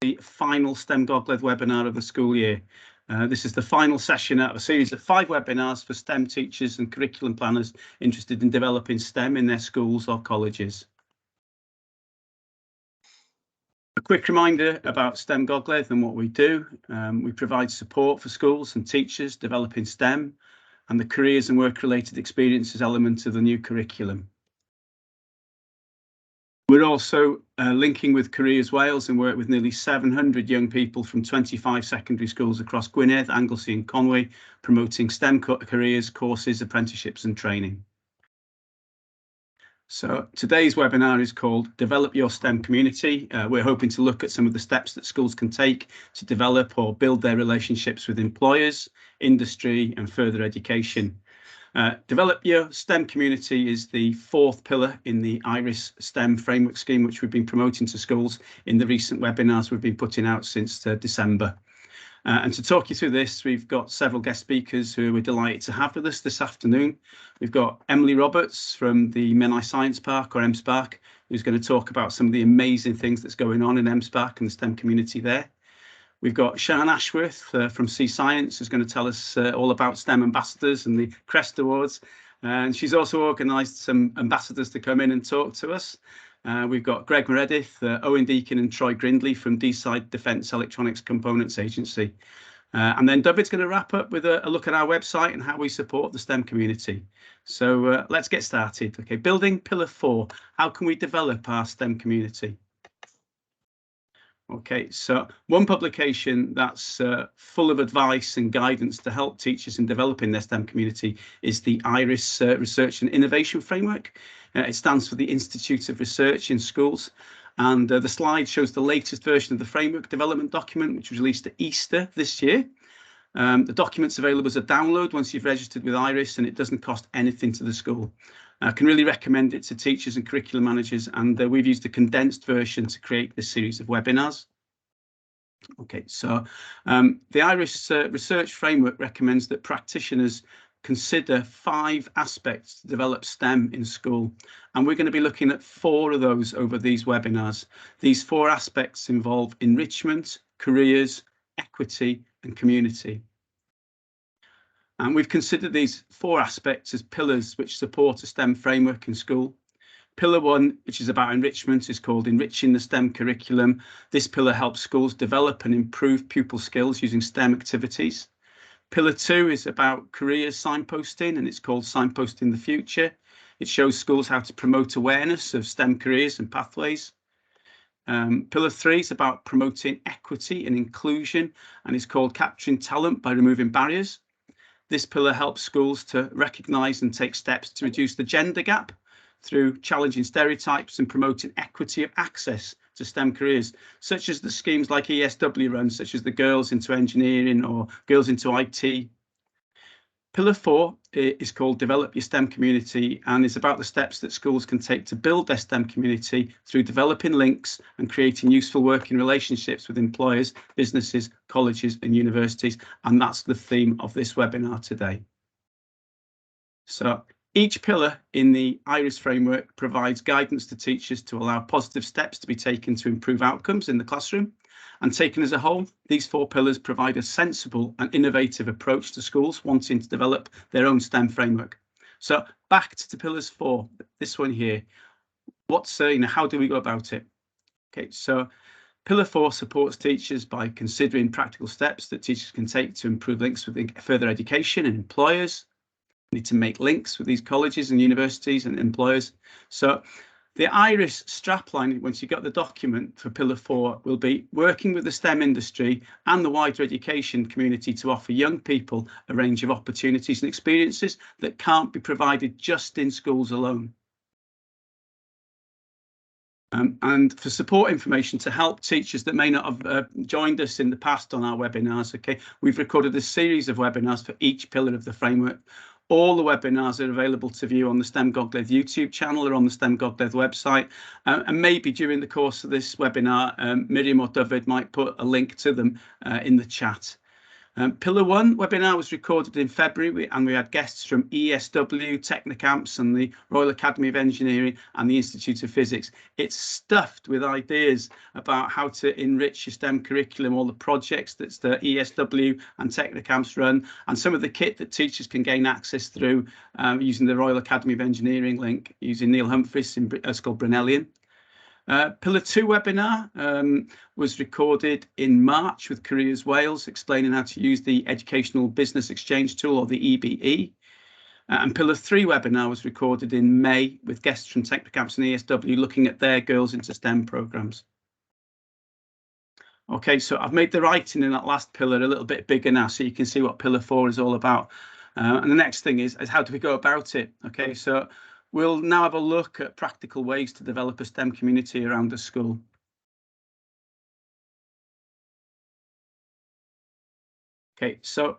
The final STEM Gogledd webinar of the school year. This is the final session out of a series of 5 webinars for STEM teachers and curriculum planners interested in developing STEM in their schools or colleges. A quick reminder about STEM Gogledd and what we do. We provide support for schools and teachers developing STEM and the careers and work-related experiences element of the new curriculum. We're also linking with Careers Wales and work with nearly 700 young people from 25 secondary schools across Gwynedd, Anglesey and Conwy, promoting STEM careers, courses, apprenticeships and training. So today's webinar is called Develop Your STEM Community. We're hoping to look at some of the steps that schools can take to develop or build their relationships with employers, industry and further education. Develop Your STEM Community is the 4th pillar in the IRIS STEM framework scheme, which we've been promoting to schools in the recent webinars we've been putting out since December. And to talk you through this, we've got several guest speakers who we're delighted to have with us this afternoon. We've got Emily Roberts from the Menai Science Park, or MSpark, who's going to talk about some of the amazing things that's going on in MSpark and the STEM community there. We've got Sian Ashworth from Sea Science, who's going to tell us all about STEM ambassadors and the Crest Awards. And she's also organised some ambassadors to come in and talk to us. We've got Greg Meredith, Owen Deakin and Troy Grindley from D-Side Defence Electronics Components Agency. And then David's going to wrap up with a look at our website and how we support the STEM community. So let's get started. Okay, building pillar 4. How can we develop our STEM community? Okay, so one publication that's full of advice and guidance to help teachers in developing their STEM community is the IRIS Research and Innovation Framework. It stands for the Institute of Research in Schools. And the slide shows the latest version of the framework development document, which was released at Easter this year. The document's available as a download once you've registered with IRIS, and it doesn't cost anything to the school. I can really recommend it to teachers and curriculum managers, and we've used a condensed version to create this series of webinars. Okay, so the IRIS research framework recommends that practitioners consider 5 aspects to develop STEM in school, and we're going to be looking at 4 of those over these webinars. These 4 aspects involve enrichment, careers, equity and community. And we've considered these 4 aspects as pillars which support a STEM framework in school. Pillar 1, which is about enrichment, is called Enriching the STEM Curriculum. This pillar helps schools develop and improve pupil skills using STEM activities. Pillar 2 is about careers signposting, and it's called Signposting the Future. It shows schools how to promote awareness of STEM careers and pathways. Pillar 3 is about promoting equity and inclusion, and it's called Capturing Talent by Removing Barriers. This pillar helps schools to recognise and take steps to reduce the gender gap through challenging stereotypes and promoting equity of access to STEM careers, such as the schemes like ESW run, such as the Girls into Engineering or Girls into IT. Pillar 4 is called Develop Your STEM Community, and is about the steps that schools can take to build their STEM community through developing links and creating useful working relationships with employers, businesses, colleges and universities. And that's the theme of this webinar today. So each pillar in the IRIS framework provides guidance to teachers to allow positive steps to be taken to improve outcomes in the classroom. And taken as a whole, these 4 pillars provide a sensible and innovative approach to schools wanting to develop their own STEM framework. So back to pillars 4, this one here. How do we go about it? Okay, so pillar 4 supports teachers by considering practical steps that teachers can take to improve links with further education and employers. Need to make links with these colleges and universities and employers. So the IRIS strapline, once you got the document for pillar 4, will be working with the STEM industry and the wider education community to offer young people a range of opportunities and experiences that can't be provided just in schools alone. And for support information to help teachers that may not have joined us in the past on our webinars, okay, we've recorded a series of webinars for each pillar of the framework. All the webinars are available to view on the STEM Gogledd YouTube channel or on the STEM Gogledd website. And maybe during the course of this webinar, Miriam or David might put a link to them in the chat. Pillar 1 webinar was recorded in February, and we had guests from ESW, Technicamps and the Royal Academy of Engineering and the Institute of Physics. It's stuffed with ideas about how to enrich your STEM curriculum, all the projects that the ESW and Technicamps run, and some of the kit that teachers can gain access through using the Royal Academy of Engineering link, using Neil Humphreys in called Brunellian. Pillar 2 webinar was recorded in March with Careers Wales, explaining how to use the Educational Business Exchange tool, or the EBE. And Pillar 3 webinar was recorded in May with guests from Technicamps and ESW looking at their Girls into STEM programmes. Okay, so I've made the writing in that last pillar a little bit bigger now, so you can see what Pillar 4 is all about. And the next thing is how do we go about it? Okay, so we'll now have a look at practical ways to develop a STEM community around the school. Okay, so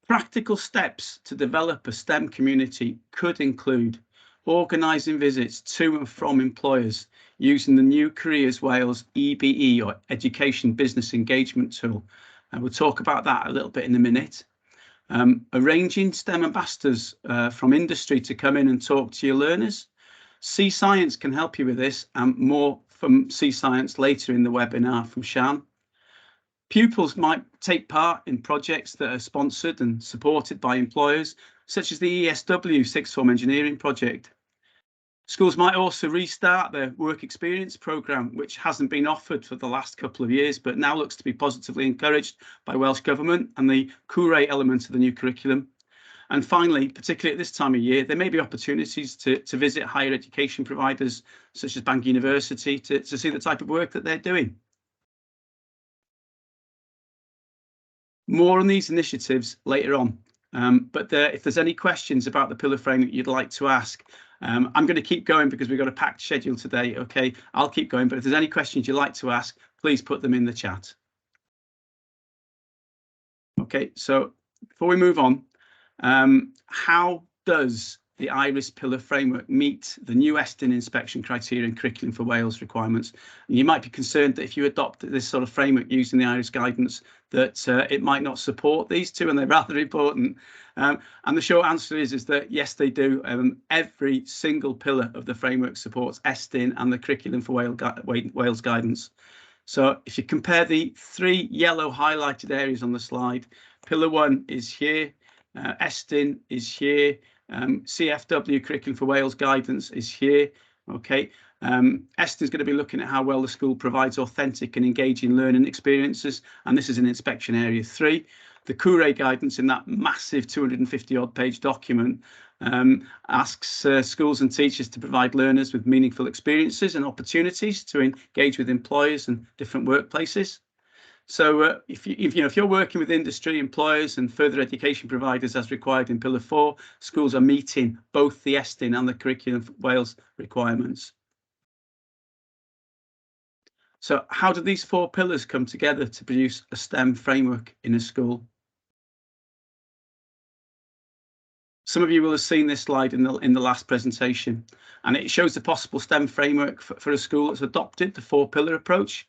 practical steps to develop a STEM community could include organising visits to and from employers using the new Careers Wales EBE, or Education Business Engagement tool. And we'll talk about that a little bit in a minute. Arranging STEM ambassadors from industry to come in and talk to your learners. C Science can help you with this, and more from C Science later in the webinar from Shan. Pupils might take part in projects that are sponsored and supported by employers, such as the ESW Sixth Form Engineering project. Schools might also restart their work experience programme, which hasn't been offered for the last couple of years, but now looks to be positively encouraged by Welsh Government and the Coherent element of the new curriculum. And finally, particularly at this time of year, there may be opportunities to visit higher education providers, such as Bangor University, to see the type of work that they're doing. More on these initiatives later on. But if there's any questions about the pillar frame that you'd like to ask, I'm going to keep going because we've got a packed schedule today. OK, I'll keep going. But if there's any questions you'd like to ask, please put them in the chat. OK, so before we move on, how does the IRIS pillar framework meet the new ESTIN inspection criteria and curriculum for Wales requirements? And you might be concerned that if you adopt this sort of framework using the IRIS guidance, that it might not support these two, and they're rather important. And the short answer is that yes, they do. Every single pillar of the framework supports ESTIN and the curriculum for Wales guidance. So if you compare the 3 yellow highlighted areas on the slide, pillar 1 is here, ESTIN is here, CFW curriculum for Wales guidance is here. OK, ESTIN is going to be looking at how well the school provides authentic and engaging learning experiences, and this is in inspection area 3. The Coherent guidance in that massive 250-odd page document asks schools and teachers to provide learners with meaningful experiences and opportunities to engage with employers and different workplaces. So if you're working with industry, employers and further education providers as required in Pillar 4, schools are meeting both the ESTIN and the Curriculum for Wales requirements. So how do these 4 pillars come together to produce a STEM framework in a school? Some of you will have seen this slide in the last presentation, and it shows the possible STEM framework for a school that's adopted the 4-pillar approach.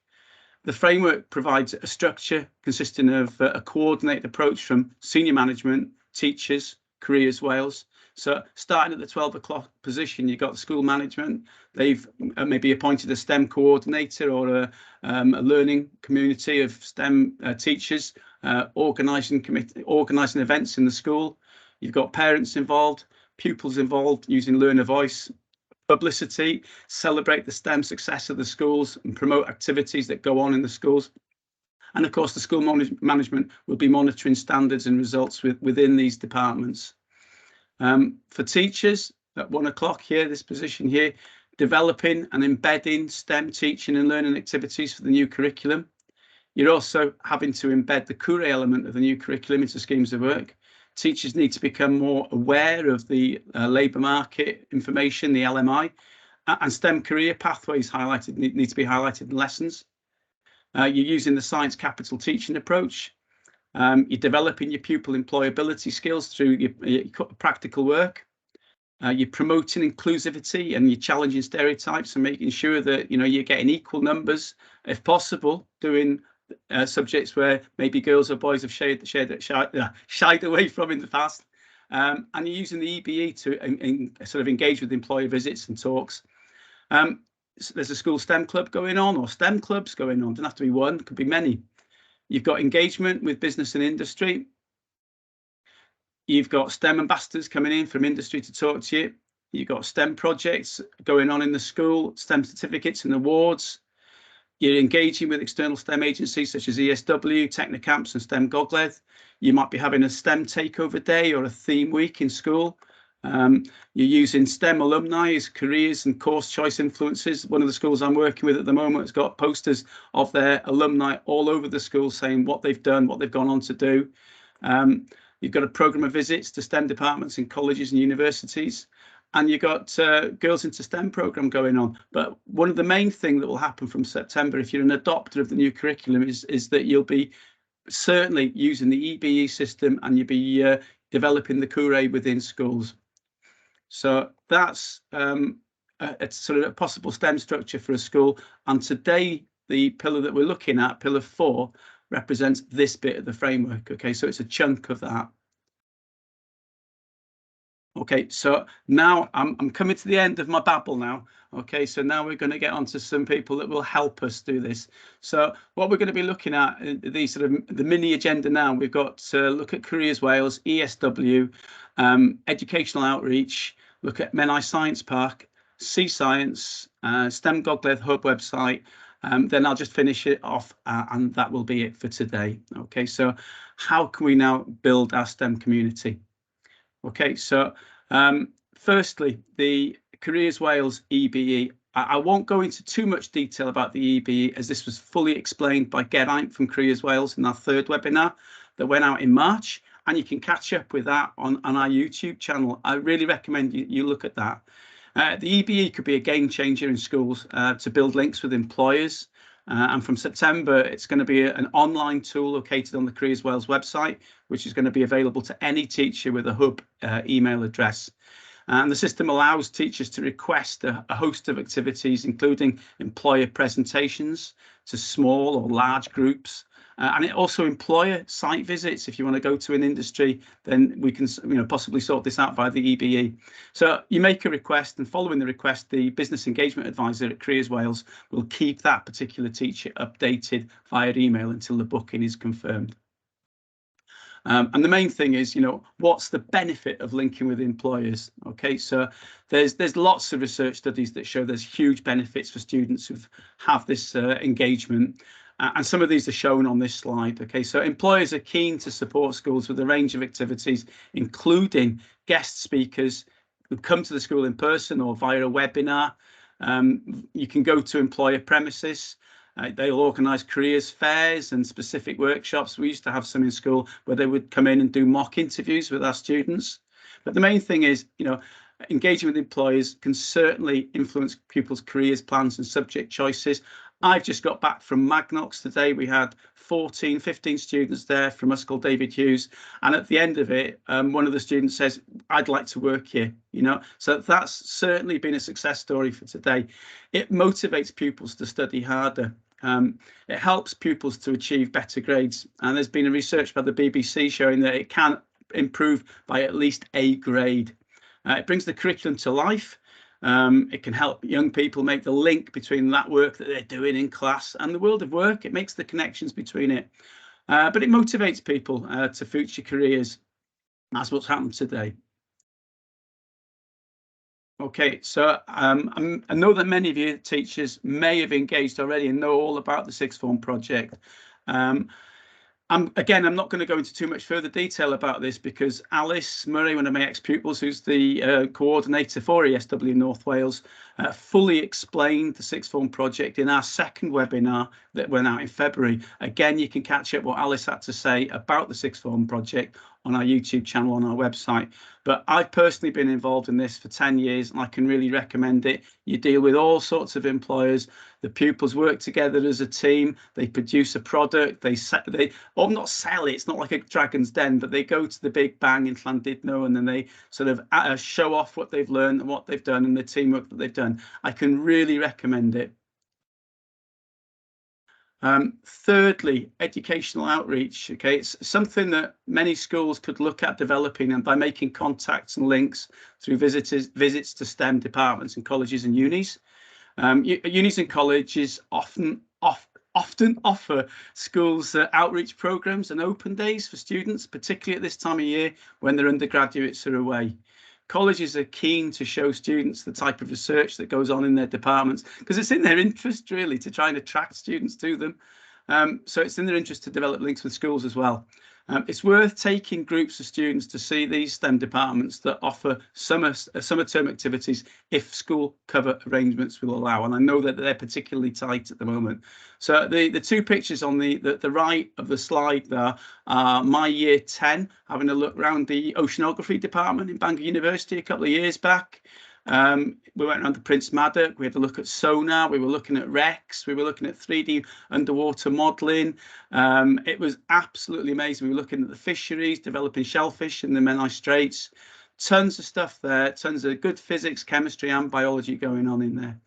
The framework provides a structure consisting of a coordinated approach from senior management, teachers, Careers Wales. So starting at the 12 o'clock position, you've got the school management. They've maybe appointed a STEM coordinator or a learning community of STEM teachers, organising events in the school. You've got parents involved, pupils involved using learner voice, publicity, celebrate the STEM success of the schools and promote activities that go on in the schools. And of course, the school management will be monitoring standards and results within these departments. For teachers, at 1 o'clock here, this position here, developing and embedding STEM teaching and learning activities for the new curriculum. You're also having to embed the Coherent element of the new curriculum into schemes of work. Teachers need to become more aware of the labour market information, the LMI, and STEM career pathways need to be highlighted in lessons. You're using the science capital teaching approach. You're developing your pupil employability skills through your practical work. You're promoting inclusivity and you're challenging stereotypes and making sure that you're getting equal numbers, if possible, doing subjects where maybe girls or boys have shied away from in the past. And you're using the EBE to sort of engage with employer visits and talks. So there's a school STEM club going on, or STEM clubs going on. Doesn't have to be one, could be many. You've got engagement with business and industry. You've got STEM ambassadors coming in from industry to talk to you. You've got STEM projects going on in the school, STEM certificates and awards. You're engaging with external STEM agencies such as ESW, Technicamps and STEM Gogledd. You might be having a STEM takeover day or a theme week in school. You're using STEM alumni as careers and course choice influences. One of the schools I'm working with at the moment has got posters of their alumni all over the school saying what they've done, what they've gone on to do. You've got a programme of visits to STEM departments in colleges and universities. And you've got Girls into STEM programme going on. But one of the main things that will happen from September, if you're an adopter of the new curriculum, is that you'll be certainly using the EBE system, and you'll be developing the Coherent within schools. So that's it's sort of a possible STEM structure for a school. And today, the pillar that we're looking at, pillar 4, represents this bit of the framework. Okay, so it's a chunk of that. Okay, so now I'm coming to the end of my babble now. Okay, so now we're going to get on to some people that will help us do this. So what we're going to be looking at, the sort of the mini agenda now, we've got to look at Careers Wales, ESW, educational outreach, look at Menai Science Park, Sea Science, STEM Gogledd Hub website. Then I'll just finish it off and that will be it for today. Okay, so how can we now build our STEM community? Okay, so firstly, the Careers Wales EBE. I won't go into too much detail about the EBE, as this was fully explained by Geraint from Careers Wales in our 3rd webinar that went out in March, and you can catch up with that on our YouTube channel. I really recommend you look at that. The EBE could be a game changer in schools to build links with employers. And from September, it's going to be an online tool located on the Careers Wales website, which is going to be available to any teacher with a hub email address. And the system allows teachers to request a host of activities, including employer presentations to small or large groups. And it also employer site visits. If you want to go to an industry, then we can possibly sort this out via the EBE. So you make a request, and following the request, the business engagement advisor at Careers Wales will keep that particular teacher updated via email until the booking is confirmed. And the main thing is, what's the benefit of linking with employers? Okay, so there's lots of research studies that show there's huge benefits for students who have this engagement. And some of these are shown on this slide. Okay, so employers are keen to support schools with a range of activities, including guest speakers who come to the school in person or via a webinar. You can go to employer premises. They'll organise careers fairs and specific workshops. We used to have some in school where they would come in and do mock interviews with our students. But the main thing is, engaging with employers can certainly influence pupils' careers plans and subject choices. I've just got back from Magnox today. We had 15 students there from a school, David Hughes. And at the end of it, one of the students says, I'd like to work here, So that's certainly been a success story for today. It motivates pupils to study harder. It helps pupils to achieve better grades. And there's been a research by the BBC showing that it can improve by at least a grade. It brings the curriculum to life. It can help young people make the link between that work that they're doing in class and the world of work. It makes the connections between it. But it motivates people to future careers. That's what's happened today. Okay, so I know that many of you teachers may have engaged already and know all about the sixth form project. Again, I'm not going to go into too much further detail about this because Alice Murray, one of my ex-pupils, who's the coordinator for ESW North Wales, fully explained the sixth form project in our 2nd webinar that went out in February. Again, you can catch up what Alice had to say about the sixth form project on our YouTube channel, on our website. But I've personally been involved in this for 10 years and I can really recommend it. You deal with all sorts of employers. The pupils work together as a team. They produce a product. They not sell it. It's not like a Dragon's Den, but they go to the Big Bang in Llandudno and then they sort of show off what they've learned and what they've done and the teamwork that they've done. I can really recommend it. Thirdly, educational outreach. Okay, it's something that many schools could look at developing, and by making contacts and links through visits to STEM departments in colleges and unis. Unis and colleges often offer schools outreach programs and open days for students, particularly at this time of year when their undergraduates are away. Colleges are keen to show students the type of research that goes on in their departments, because it's in their interest really to try and attract students to them. So it's in their interest to develop links with schools as well. It's worth taking groups of students to see these STEM departments that offer summer term activities if school cover arrangements will allow. And I know that they're particularly tight at the moment. So the two pictures on the right of the slide there are my year 10 having a look around the oceanography department in Bangor University a couple of years back. We went around the Prince Maddock, we had a look at sonar, we were looking at REX, we were looking at 3D underwater modelling. It was absolutely amazing. We were looking at the fisheries, developing shellfish in the Menai Straits. Tons of stuff there, tons of good physics, chemistry and biology going on in there.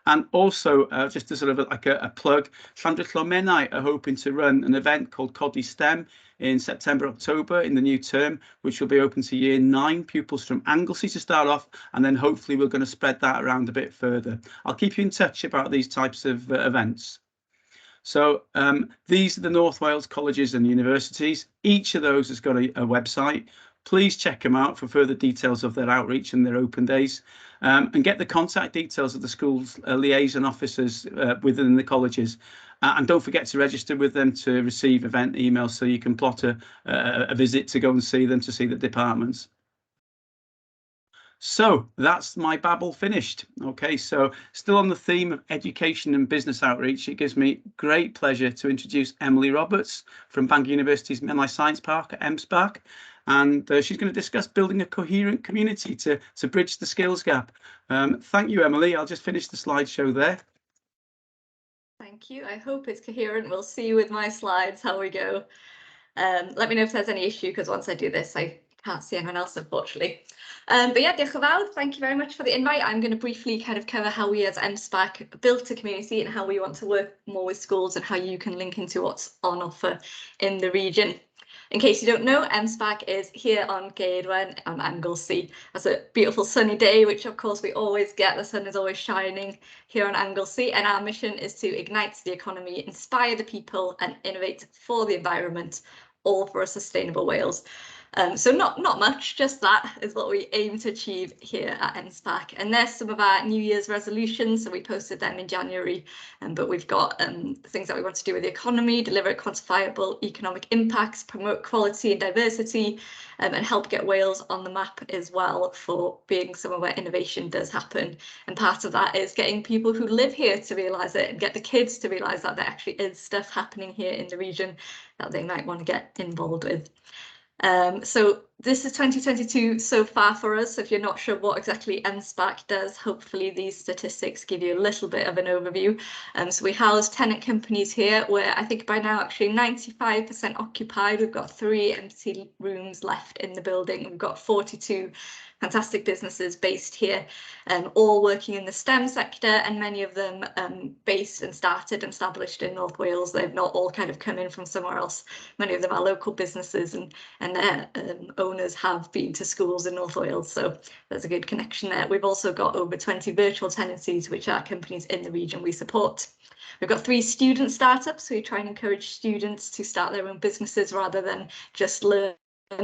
And also, just as sort of like a plug, Llanrydlo Menai are hoping to run an event called Codi STEM in September, October in the new term, which will be open to year 9 pupils from Anglesey to start off, and then hopefully we're going to spread that around a bit further. I'll keep you in touch about these types of events. So these are the North Wales colleges and universities. Each of those has got a website. Please check them out for further details of their outreach and their open days, and get the contact details of the school's liaison officers within the colleges. And don't forget to register with them to receive event emails so you can plot a visit to go and see them, to see the departments. So that's my babble finished. Okay, so still on the theme of education and business outreach, it gives me great pleasure to introduce Emily Roberts from Bangor University's Menai Science Park at MSpark. And she's going to discuss building a coherent community to bridge the skills gap. Thank you, Emily. I'll just finish the slideshow there. Thank you. I hope it's coherent. We'll see with my slides how we go. Let me know if there's any issue, because once I do this, I can't see anyone else, unfortunately. But yeah, diolch yn fawr. Thank you very much for the invite. I'm going to briefly kind of cover how we as MSpark built a community and how we want to work more with schools and how you can link into what's on offer in the region. In case you don't know, MSpark is here on Gogledd on Anglesey. It's a beautiful sunny day, which of course we always get. The sun is always shining here on Anglesey, and our mission is to ignite the economy, inspire the people and innovate for the environment, all for a sustainable Wales. So not much, just that is what we aim to achieve here at MSpark. And there's some of our New Year's resolutions, so we posted them in January, but we've got things that we want to do with the economy, deliver quantifiable economic impacts, promote quality and diversity, and help get Wales on the map as well for being somewhere where innovation does happen. And part of that is getting people who live here to realise it and get the kids to realise that there actually is stuff happening here in the region that they might want to get involved with. So this is 2022 so far for us. So if you're not sure what exactly MSpark does, hopefully these statistics give you a little bit of an overview. So we house tenant companies here, where I think by now actually 95% occupied. We've got 3 empty rooms left in the building. We've got 42 fantastic businesses based here, all working in the STEM sector, and many of them based and started and established in North Wales. They've not all kind of come in from somewhere else. Many of them are local businesses, and their owners have been to schools in North Wales, so there's a good connection there. We've also got over 20 virtual tenancies, which are companies in the region we support. We've got 3 student startups, so we try and encourage students to start their own businesses rather than just learn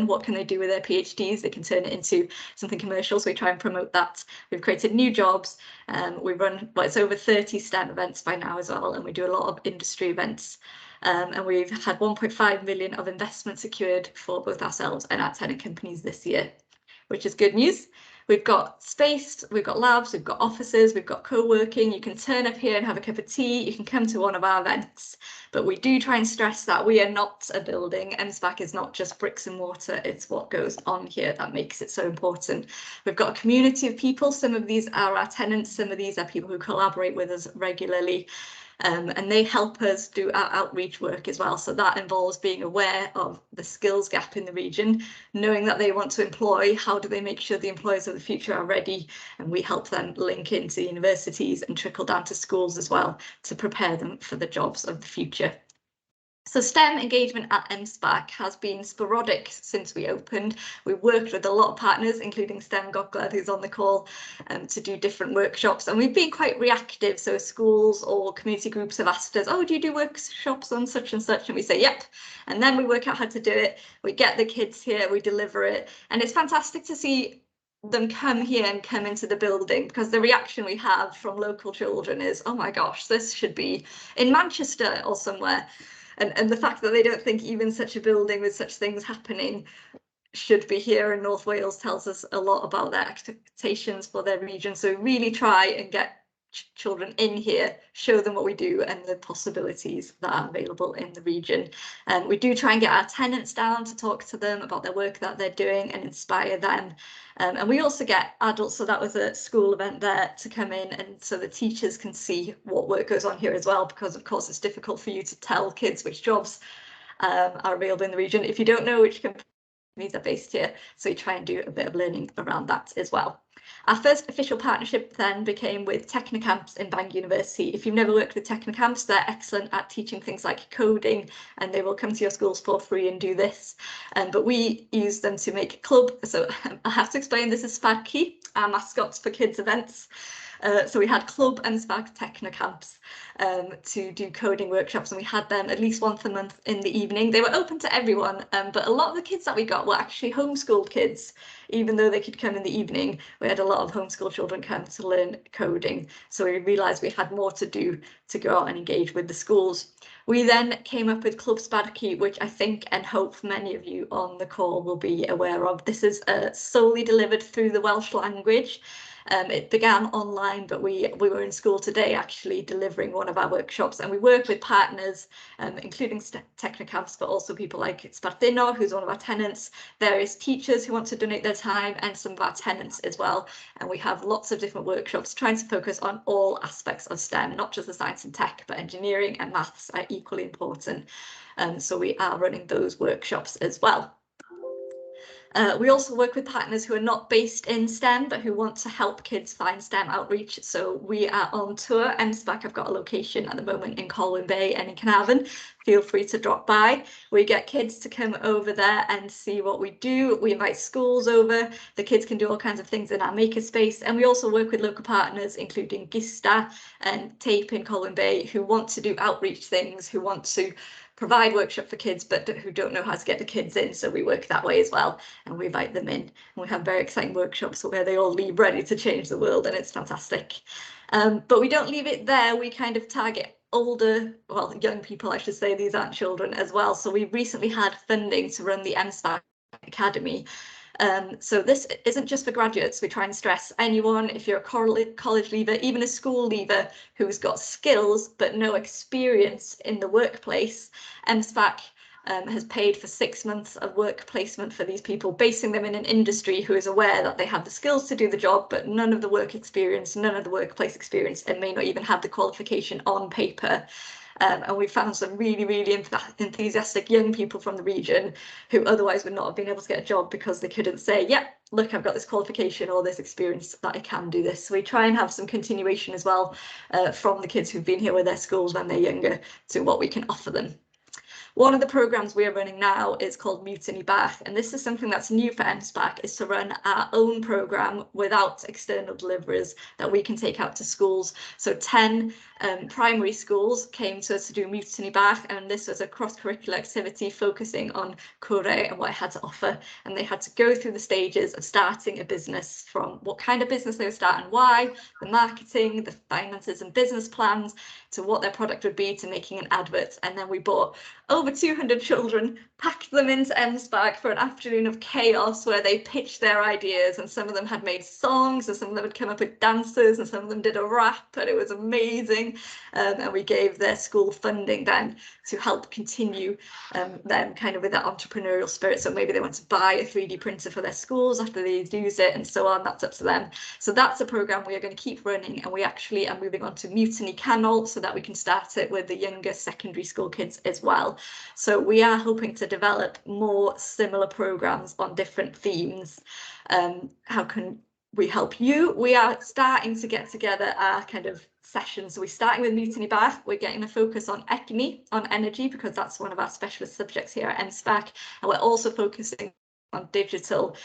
what can they do with their PhDs. They can turn it into something commercial, so we try and promote that. We've created new jobs. We run, well, it's over 30 STEM events by now as well, and we do a lot of industry events. And we've had 1.5 million of investment secured for both ourselves and our tenant companies this year, which is good news. We've got space, we've got labs, we've got offices, we've got co-working. You can turn up here and have a cup of tea. You can come to one of our events, but we do try and stress that we are not a building. MSpark is not just bricks and mortar. It's what goes on here that makes it so important. We've got a community of people. Some of these are our tenants. Some of these are people who collaborate with us regularly. and they help us do our outreach work as well. So that involves being aware of the skills gap in the region, knowing that they want to employ, how do they make sure the employers of the future are ready, and we help them link into universities and trickle down to schools as well to prepare them for the jobs of the future. So STEM engagement at MSPAC has been sporadic since we opened. We worked with a lot of partners, including STEM Gogledd, who's on the call, to do different workshops. And we've been quite reactive. So schools or community groups have asked us, oh, do you do workshops on such and such? And we say, yep. And then we work out how to do it. We get the kids here, we deliver it. And it's fantastic to see them come here and come into the building, because the reaction we have from local children is, oh my gosh, this should be in Manchester or somewhere. And the fact that they don't think even such a building with such things happening should be here in North Wales tells us a lot about their expectations for their region. So really try and get children in here, show them what we do and the possibilities that are available in the region. And we do try and get our tenants down to talk to them about their work that they're doing and inspire them. And we also get adults, so that was a school event there, to come in, and so the teachers can see what work goes on here as well, because of course it's difficult for you to tell kids which jobs are available in the region if you don't know which companies are based here. So we try and do a bit of learning around that as well. Our first official partnership then became with Technicamps in Bangor University. If you've never worked with Technicamps, they're excellent at teaching things like coding, and they will come to your schools for free and do this. But we use them to make a club. So I have to explain, this is Sparky, our mascots for kids events. So we had Club and Spark Technicamps to do coding workshops, and we had them at least once a month in the evening. They were open to everyone, but a lot of the kids that we got were actually homeschooled kids, even though they could come in the evening. We had a lot of homeschool children come to learn coding, so we realised we had more to do to go out and engage with the schools. We then came up with Club Sparky, which I think and hope many of you on the call will be aware of. This is solely delivered through the Welsh language. It began online, but we were in school today actually delivering one of our workshops, and we work with partners, including Technicamps, but also people like Sparthino, who's one of our tenants, various teachers who want to donate their time, and some of our tenants as well. And we have lots of different workshops trying to focus on all aspects of STEM, not just the science and tech, but engineering and maths are equally important. So we are running those workshops as well. We also work with partners who are not based in STEM, but who want to help kids find STEM outreach. So we are on tour. MSPAC have got a location at the moment in Colwyn Bay and in Carnarvon. Feel free to drop by. We get kids to come over there and see what we do. We invite schools over. The kids can do all kinds of things in our makerspace. And we also work with local partners, including Gista and Tape in Colwyn Bay, who want to do outreach things, who want to provide workshop for kids, but who don't know how to get the kids in. So we work that way as well, and we invite them in. And we have very exciting workshops where they all leave ready to change the world, and it's fantastic. But we don't leave it there. We kind of target older, well, young people, I should say. These aren't children as well. So we recently had funding to run the MSPAC Academy. So this isn't just for graduates. We try and stress anyone, if you're a college leaver, even a school leaver who's got skills but no experience in the workplace, MSPAC has paid for 6 months of work placement for these people, basing them in an industry who is aware that they have the skills to do the job, but none of the work experience, none of the workplace experience, and may not even have the qualification on paper. And we found some really, really enthusiastic young people from the region who otherwise would not have been able to get a job because they couldn't say, yep, look, I've got this qualification or this experience that I can do this. So we try and have some continuation as well from the kids who've been here with their schools when they're younger to what we can offer them. One of the programs we are running now is called Mutiny Bath, and this is something that's new for MSPAC, is to run our own program without external deliverers that we can take out to schools. So 10 primary schools came to us to do Mutiny Bath, and this was a cross-curricular activity focusing on Coherent and what it had to offer. And they had to go through the stages of starting a business, from what kind of business they would start and why, the marketing, the finances and business plans, to what their product would be, to making an advert. And then we brought over 200 children, packed them into MSPAC for an afternoon of chaos where they pitched their ideas, and some of them had made songs, and some of them had come up with dances, and some of them did a rap, and it was amazing. And we gave their school funding then to help continue them kind of with that entrepreneurial spirit. So maybe they want to buy a 3D printer for their schools after they use it and so on. That's up to them. So that's a programme we are going to keep running, and we actually are moving on to Mutiny Canol so that we can start it with the younger secondary school kids as well. So we are hoping to develop more similar programmes on different themes. How can we help you? We are starting to get together our kind of sessions. So we're starting with Mutiny Bath. We're getting a focus on ECNI, on energy, because that's one of our specialist subjects here at MSPAC. And we're also focusing on digital.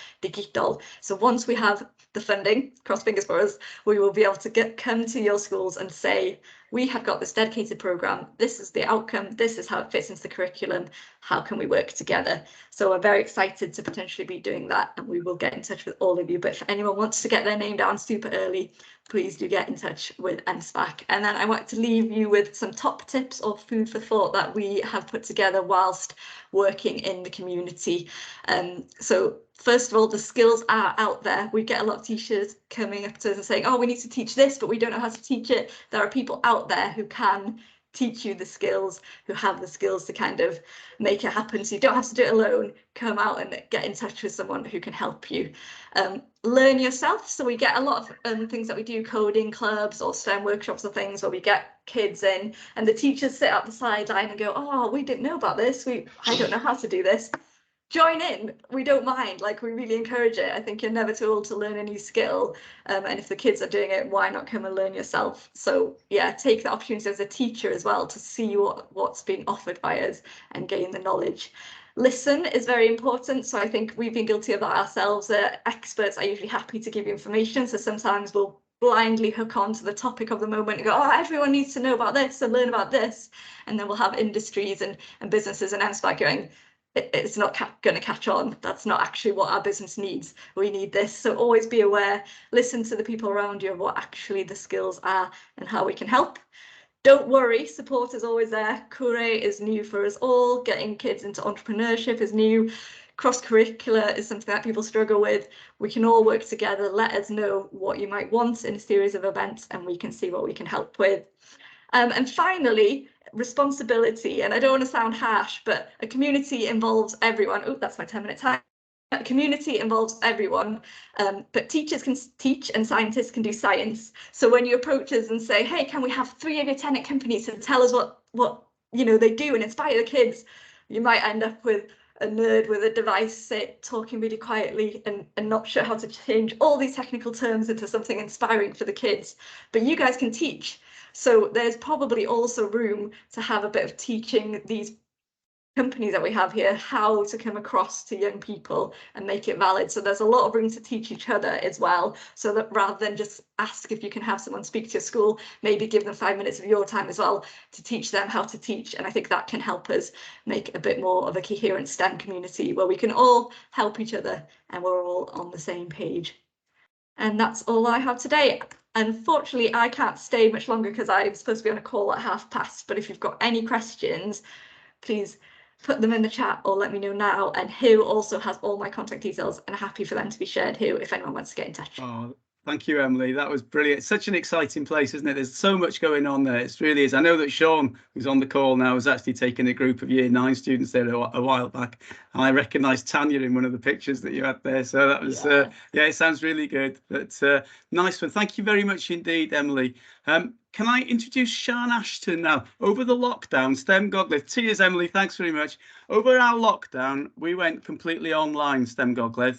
So once we have the funding, cross fingers for us, we will be able to come to your schools and say, we have got this dedicated programme, this is the outcome, this is how it fits into the curriculum, how can we work together? So we're very excited to potentially be doing that, and we will get in touch with all of you. But if anyone wants to get their name down super early, please do get in touch with MSPAC. And then I want to leave you with some top tips or food for thought that we have put together whilst working in the community. So first of all, the skills are out there. We get a lot of teachers coming up to us and saying, oh, we need to teach this, but we don't know how to teach it. There are people out there who can teach you the skills, who have the skills to kind of make it happen. So you don't have to do it alone. Come out and get in touch with someone who can help you. Learn yourself. So we get a lot of things that we do, coding clubs or STEM workshops or things where we get kids in and the teachers sit at the sideline and go, oh, we didn't know about this. I don't know how to do this. Join in, we don't mind, like we really encourage it. I think you're never too old to learn a new skill, and if the kids are doing it, why not come and learn yourself? So yeah, take the opportunity as a teacher as well to see what's being offered by us and gain the knowledge. Listen is very important, so I think we've been guilty of that ourselves. Experts are usually happy to give you information, so sometimes we'll blindly hook on to the topic of the moment and go, oh, everyone needs to know about this and learn about this, and then we'll have industries and businesses and MSPAC going, it's not going to catch on. That's not actually what our business needs. We need this. So always be aware, listen to the people around you of what actually the skills are and how we can help. Don't worry, support is always there. Coherent is new for us all. Getting kids into entrepreneurship is new. Cross-curricular is something that people struggle with. We can all work together. Let us know what you might want in a series of events and we can see what we can help with. And finally, responsibility. And I don't want to sound harsh, but a community involves everyone. Oh, that's my 10-minute time. A community involves everyone, but teachers can teach and scientists can do science. So when you approach us and say, hey, can we have 3 of your tenant companies to tell us what they do and inspire the kids, you might end up with a nerd with a device talking really quietly and not sure how to change all these technical terms into something inspiring for the kids. But you guys can teach. So there's probably also room to have a bit of teaching these companies that we have here how to come across to young people and make it valid. So there's a lot of room to teach each other as well, so that rather than just ask if you can have someone speak to your school, maybe give them 5 minutes of your time as well to teach them how to teach. And I think that can help us make a bit more of a coherent STEM community where we can all help each other and we're all on the same page. And that's all I have today. Unfortunately, I can't stay much longer because I'm supposed to be on a call at past. But if you've got any questions, please put them in the chat or let me know now. And Hugh also has all my contact details and happy for them to be shared, Hugh, if anyone wants to get in touch. Oh, thank you, Emily. That was brilliant. It's such an exciting place, isn't it? There's so much going on there. It really is. I know that Sean, who's on the call now, has actually taken a group of Year 9 students there a while back. And I recognised Tanya in one of the pictures that you had there. So that was, yeah, it sounds really good. But nice one. Thank you very much indeed, Emily. Can I introduce Sian Ashton now? Over the lockdown, STEM Gogledd. Cheers, Emily. Thanks very much. Over our lockdown, we went completely online, STEM Gogledd.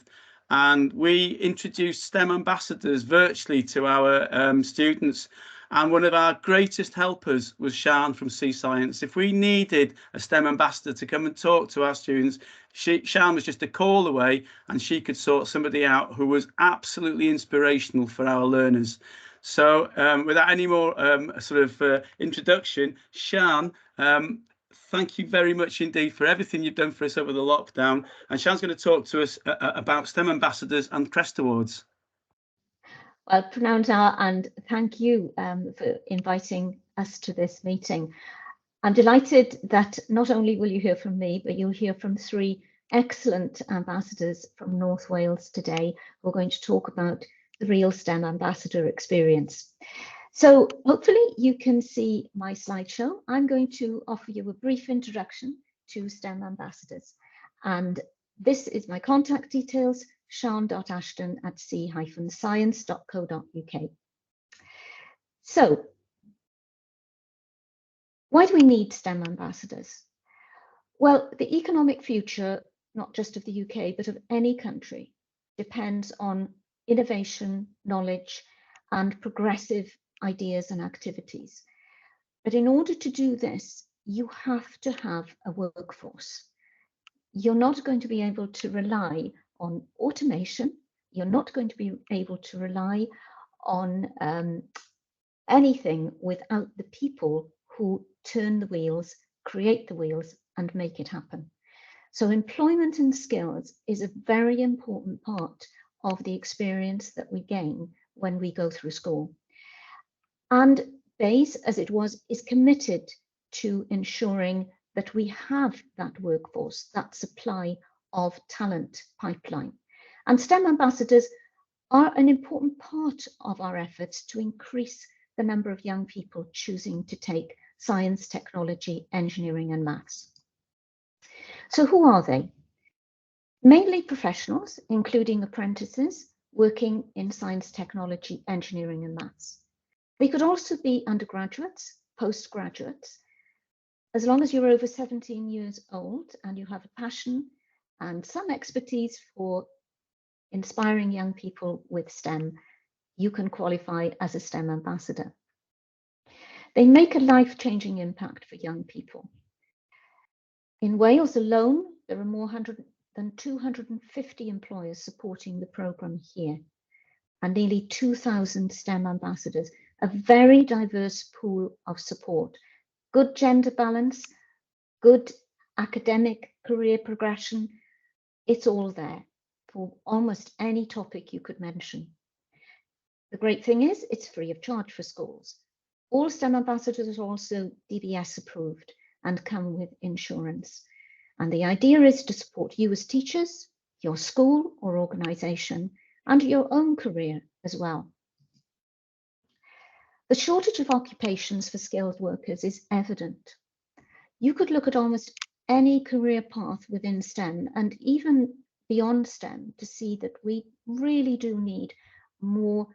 And we introduced STEM ambassadors virtually to our students. And one of our greatest helpers was Sian from Sea Science. If we needed a STEM ambassador to come and talk to our students, Sian was just a call away and she could sort somebody out who was absolutely inspirational for our learners. So without any more introduction, Sian, thank you very much indeed for everything you've done for us over the lockdown. And Sian's going to talk to us about STEM Ambassadors and Crest Awards. Well, Pranawda, and thank you for inviting us to this meeting. I'm delighted that not only will you hear from me, but you'll hear from 3 excellent ambassadors from North Wales today who are going to talk about the real STEM ambassador experience. So hopefully you can see my slideshow. I'm going to offer you a brief introduction to STEM ambassadors. And this is my contact details, sean.ashton@c-science.co.uk. So why do we need STEM ambassadors? Well, the economic future, not just of the UK, but of any country, depends on innovation, knowledge, and progressive ideas and activities. But in order to do this, you have to have a workforce. You're not going to be able to rely on automation. You're not going to be able to rely on anything without the people who turn the wheels, create the wheels, and make it happen. So employment and skills is a very important part of the experience that we gain when we go through school. And BASE, as it was, is committed to ensuring that we have that workforce, that supply of talent pipeline. And STEM ambassadors are an important part of our efforts to increase the number of young people choosing to take science, technology, engineering, and maths. So who are they? Mainly professionals, including apprentices, working in science, technology, engineering, and maths. They could also be undergraduates, postgraduates. As long as you're over 17 years old and you have a passion and some expertise for inspiring young people with STEM, you can qualify as a STEM ambassador. They make a life-changing impact for young people. In Wales alone, there are more than 250 employers supporting the programme here, and nearly 2,000 STEM ambassadors, a very diverse pool of support, good gender balance, good academic career progression. It's all there for almost any topic you could mention. The great thing is it's free of charge for schools. All STEM ambassadors are also DBS approved and come with insurance. And the idea is to support you as teachers, your school or organisation, and your own career as well. The shortage of occupations for skilled workers is evident. You could look at almost any career path within STEM and even beyond STEM to see that we really do need more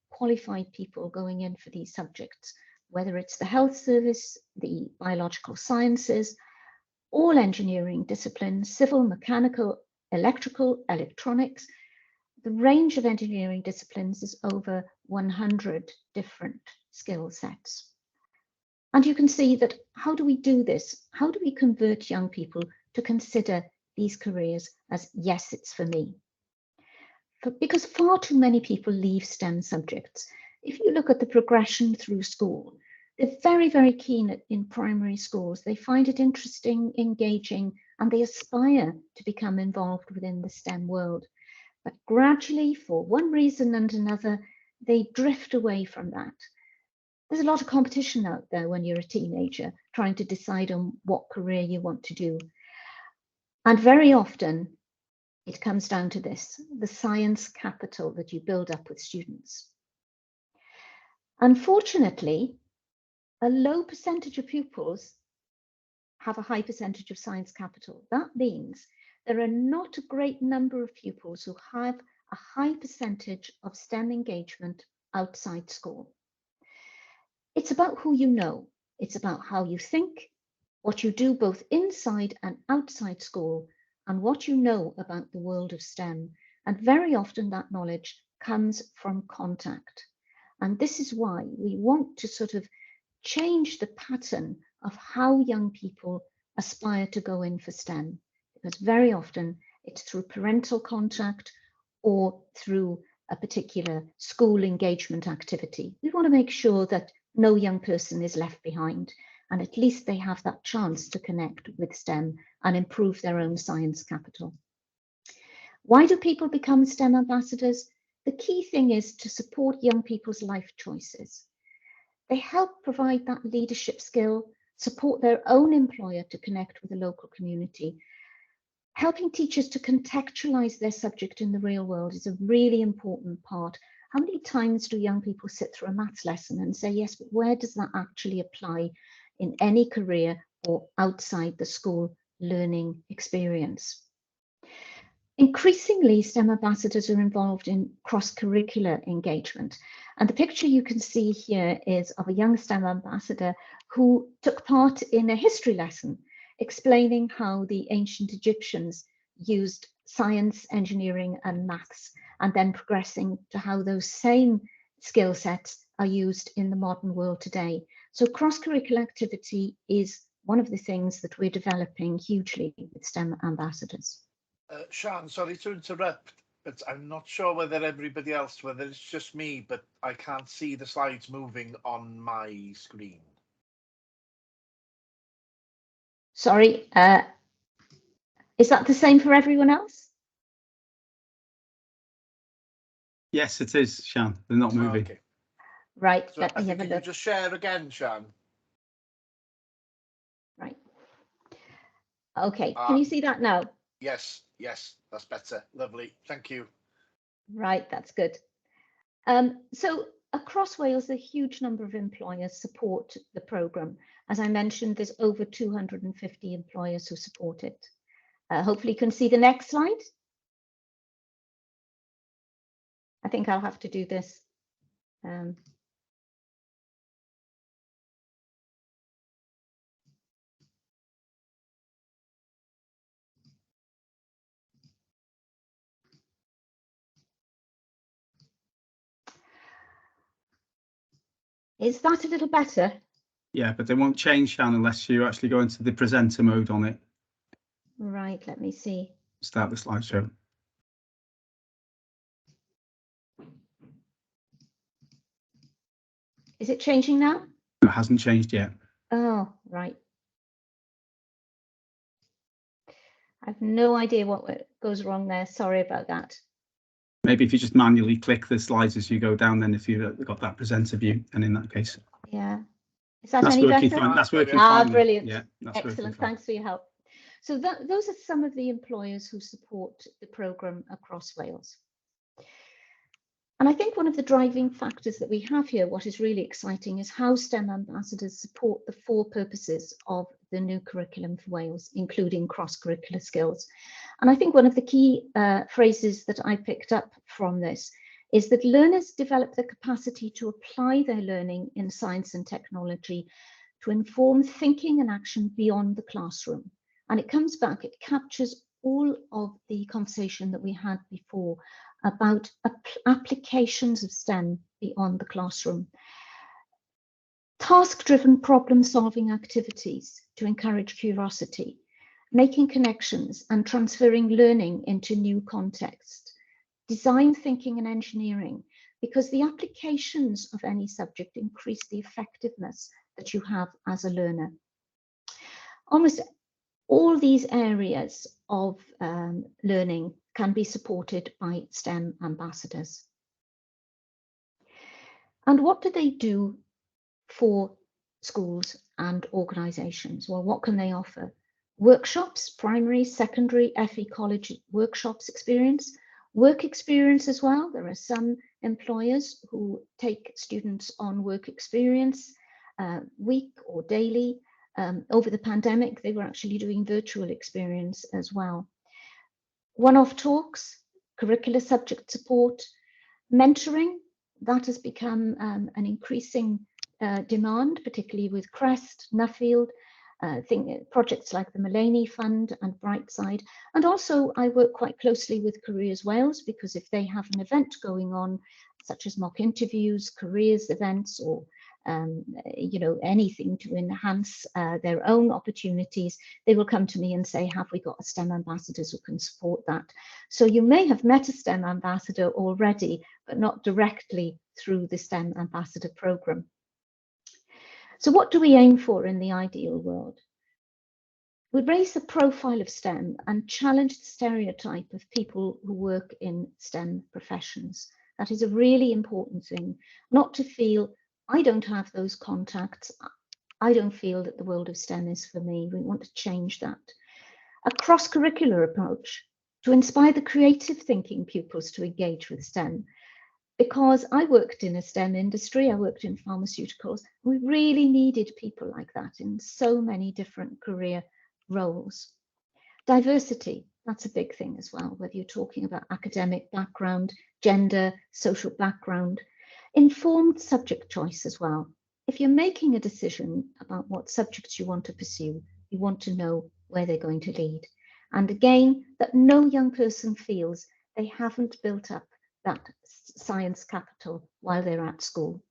qualified people going in for these subjects, whether it's the health service, the biological sciences, all engineering disciplines, civil, mechanical, electrical, electronics. The range of engineering disciplines is over 100 different skill sets. And you can see that how do we do this? How do we convert young people to consider these careers as, yes, it's for me? Because far too many people leave STEM subjects. If you look at the progression through school, they're very, very keen in primary schools. They find it interesting, engaging, and they aspire to become involved within the STEM world. But gradually, for one reason and another, they drift away from that. There's a lot of competition out there when you're a teenager, trying to decide on what career you want to do. And very often, it comes down to this, the science capital that you build up with students. Unfortunately, a low percentage of pupils have a high percentage of science capital. That means there are not a great number of pupils who have a high percentage of STEM engagement outside school. It's about who you know. It's about how you think, what you do both inside and outside school, and what you know about the world of STEM. And very often that knowledge comes from contact. And this is why we want to sort of change the pattern of how young people aspire to go in for STEM, because very often it's through parental contact or through a particular school engagement activity. We want to make sure that no young person is left behind, and at least they have that chance to connect with STEM and improve their own science capital. Why do people become STEM ambassadors? The key thing is to support young people's life choices. They help provide that leadership skill support their own employer to connect with the local community. Helping teachers to contextualize their subject in the real world is a really important part. How many times do young people sit through a maths lesson and say, yes, but where does that actually apply in any career or outside the school learning experience? Increasingly, STEM ambassadors are involved in cross-curricular engagement. And the picture you can see here is of a young STEM ambassador who took part in a history lesson explaining how the ancient Egyptians used science, engineering, and maths, and then progressing to how those same skill sets are used in the modern world today. So cross-curricular activity is one of the things that we're developing hugely with STEM ambassadors. Sian, sorry to interrupt, but I'm not sure whether everybody else, whether it's just me, but I can't see the slides moving on my screen. Sorry, is that the same for everyone else? Yes, it is, Sian. They're not moving. Okay. Right, So let me have a can you look. just share again, Sian? Right. Okay, can you see that now? Yes, yes, that's better. Lovely, thank you. Right, that's good. So across Wales, a huge number of employers support the programme. As I mentioned, there's over 250 employers who support it. Hopefully you can see the next slide. I think I'll have to do this. Is that a little better? Yeah, but they won't change, Sian, unless you actually go into the presenter mode on it. Right, let me see. Start the slideshow. Is it changing now? It hasn't changed yet. Oh, right. I have no idea what goes wrong there. Sorry about that. Maybe if you just manually click the slides as you go down, then if you've got that presenter view, and in that case. Yeah. Is that That's any working better? fine. That's working Ah, fine. brilliant. Yeah, that's Excellent. working fine. Thanks for your help. So those are some of the employers who support the programme across Wales. And I think one of the driving factors that we have here, what is really exciting, is how STEM ambassadors support the 4 purposes of the new curriculum for Wales, including cross-curricular skills. And I think one of the key phrases that I picked up from this is that learners develop the capacity to apply their learning in science and technology to inform thinking and action beyond the classroom. And it comes back, it captures all of the conversation that we had before about applications of STEM beyond the classroom. Task-driven problem-solving activities to encourage curiosity, making connections and transferring learning into new contexts. Design thinking and engineering, because the applications of any subject increase the effectiveness that you have as a learner. Almost all these areas of learning can be supported by STEM ambassadors. And what do they do for schools and organisations? Well, what can they offer? Workshops, primary, secondary, FE college workshops experience, work experience as well. There are some employers who take students on work experience, week or daily. Over the pandemic, they were actually doing virtual experience as well. One-off talks, curricular subject support, mentoring, that has become an increasing demand, particularly with Crest, Nuffield, projects like the Mullany Fund and Brightside. And also I work quite closely with Careers Wales, because if they have an event going on, such as mock interviews, careers events, or anything to enhance their own opportunities, they will come to me and say, have we got a STEM ambassadors who can support that? So you may have met a STEM ambassador already, but not directly through the STEM ambassador programme. So what do we aim for in the ideal world? We raise the profile of STEM and challenge the stereotype of people who work in STEM professions. That is a really important thing, not to feel, I don't have those contacts, I don't feel that the world of STEM is for me. We want to change that. A cross-curricular approach to inspire the creative thinking pupils to engage with STEM. Because I worked in a STEM industry, I worked in pharmaceuticals, we really needed people like that in so many different career roles. Diversity, that's a big thing as well, whether you're talking about academic background, gender, social background. Informed subject choice as well. If you're making a decision about what subjects you want to pursue, you want to know where they're going to lead. And again, that no young person feels they haven't built up that science capital while they're at school.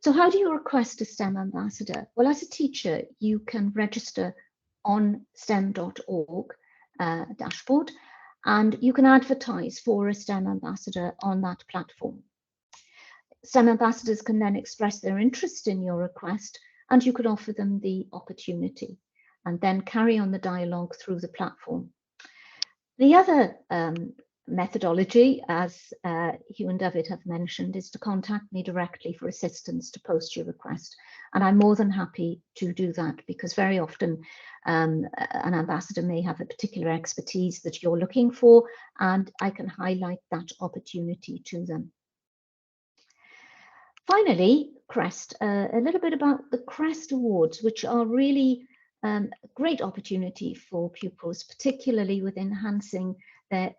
So how do you request a STEM ambassador? Well, as a teacher, you can register on stem.org dashboard, and you can advertise for a STEM ambassador on that platform. STEM ambassadors can then express their interest in your request, and you can offer them the opportunity and then carry on the dialogue through the platform. The other methodology, as Hugh and David have mentioned, is to contact me directly for assistance to post your request. And I'm more than happy to do that, because very often an ambassador may have a particular expertise that you're looking for, and I can highlight that opportunity to them. Finally, Crest, a little bit about the Crest Awards, which are really a great opportunity for pupils, particularly with enhancing their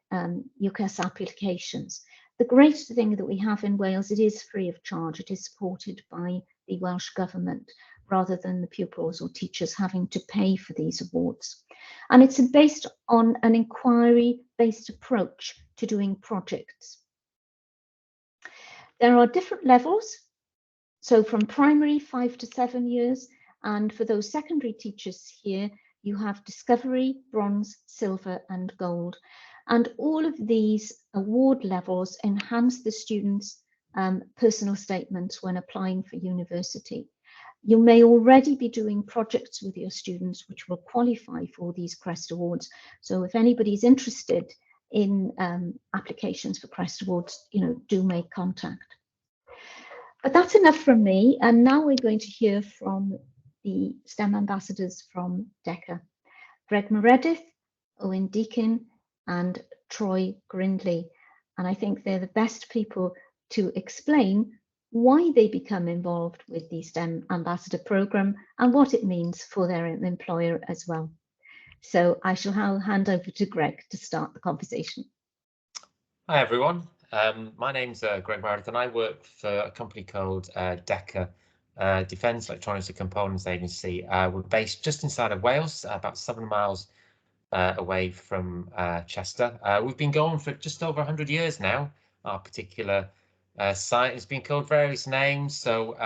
UCAS applications. The great thing that we have in Wales, it is free of charge. It is supported by the Welsh Government, rather than the pupils or teachers having to pay for these awards. And it's based on an inquiry-based approach to doing projects. There are different levels, so from primary 5 to 7 years, and for those secondary teachers here, you have discovery, bronze, silver, and gold. And all of these award levels enhance the students' personal statements when applying for university. You may already be doing projects with your students which will qualify for these Crest Awards. So if anybody's interested in applications for Crest Awards, do make contact. But that's enough from me. And now we're going to hear from the STEM ambassadors from DECA. Greg Meredith, Owen Deakin, and Troy Grindley. And I think they're the best people to explain why they become involved with the STEM Ambassador Programme and what it means for their employer as well. So I shall now hand over to Greg to start the conversation. Hi everyone, my name's Greg Meredith and I work for a company called DECA, Defence Electronics and Components Agency. We're based just inside of Wales, about 7 miles away from Chester. We've been going for just over 100 years now. Our particular site has been called various names. So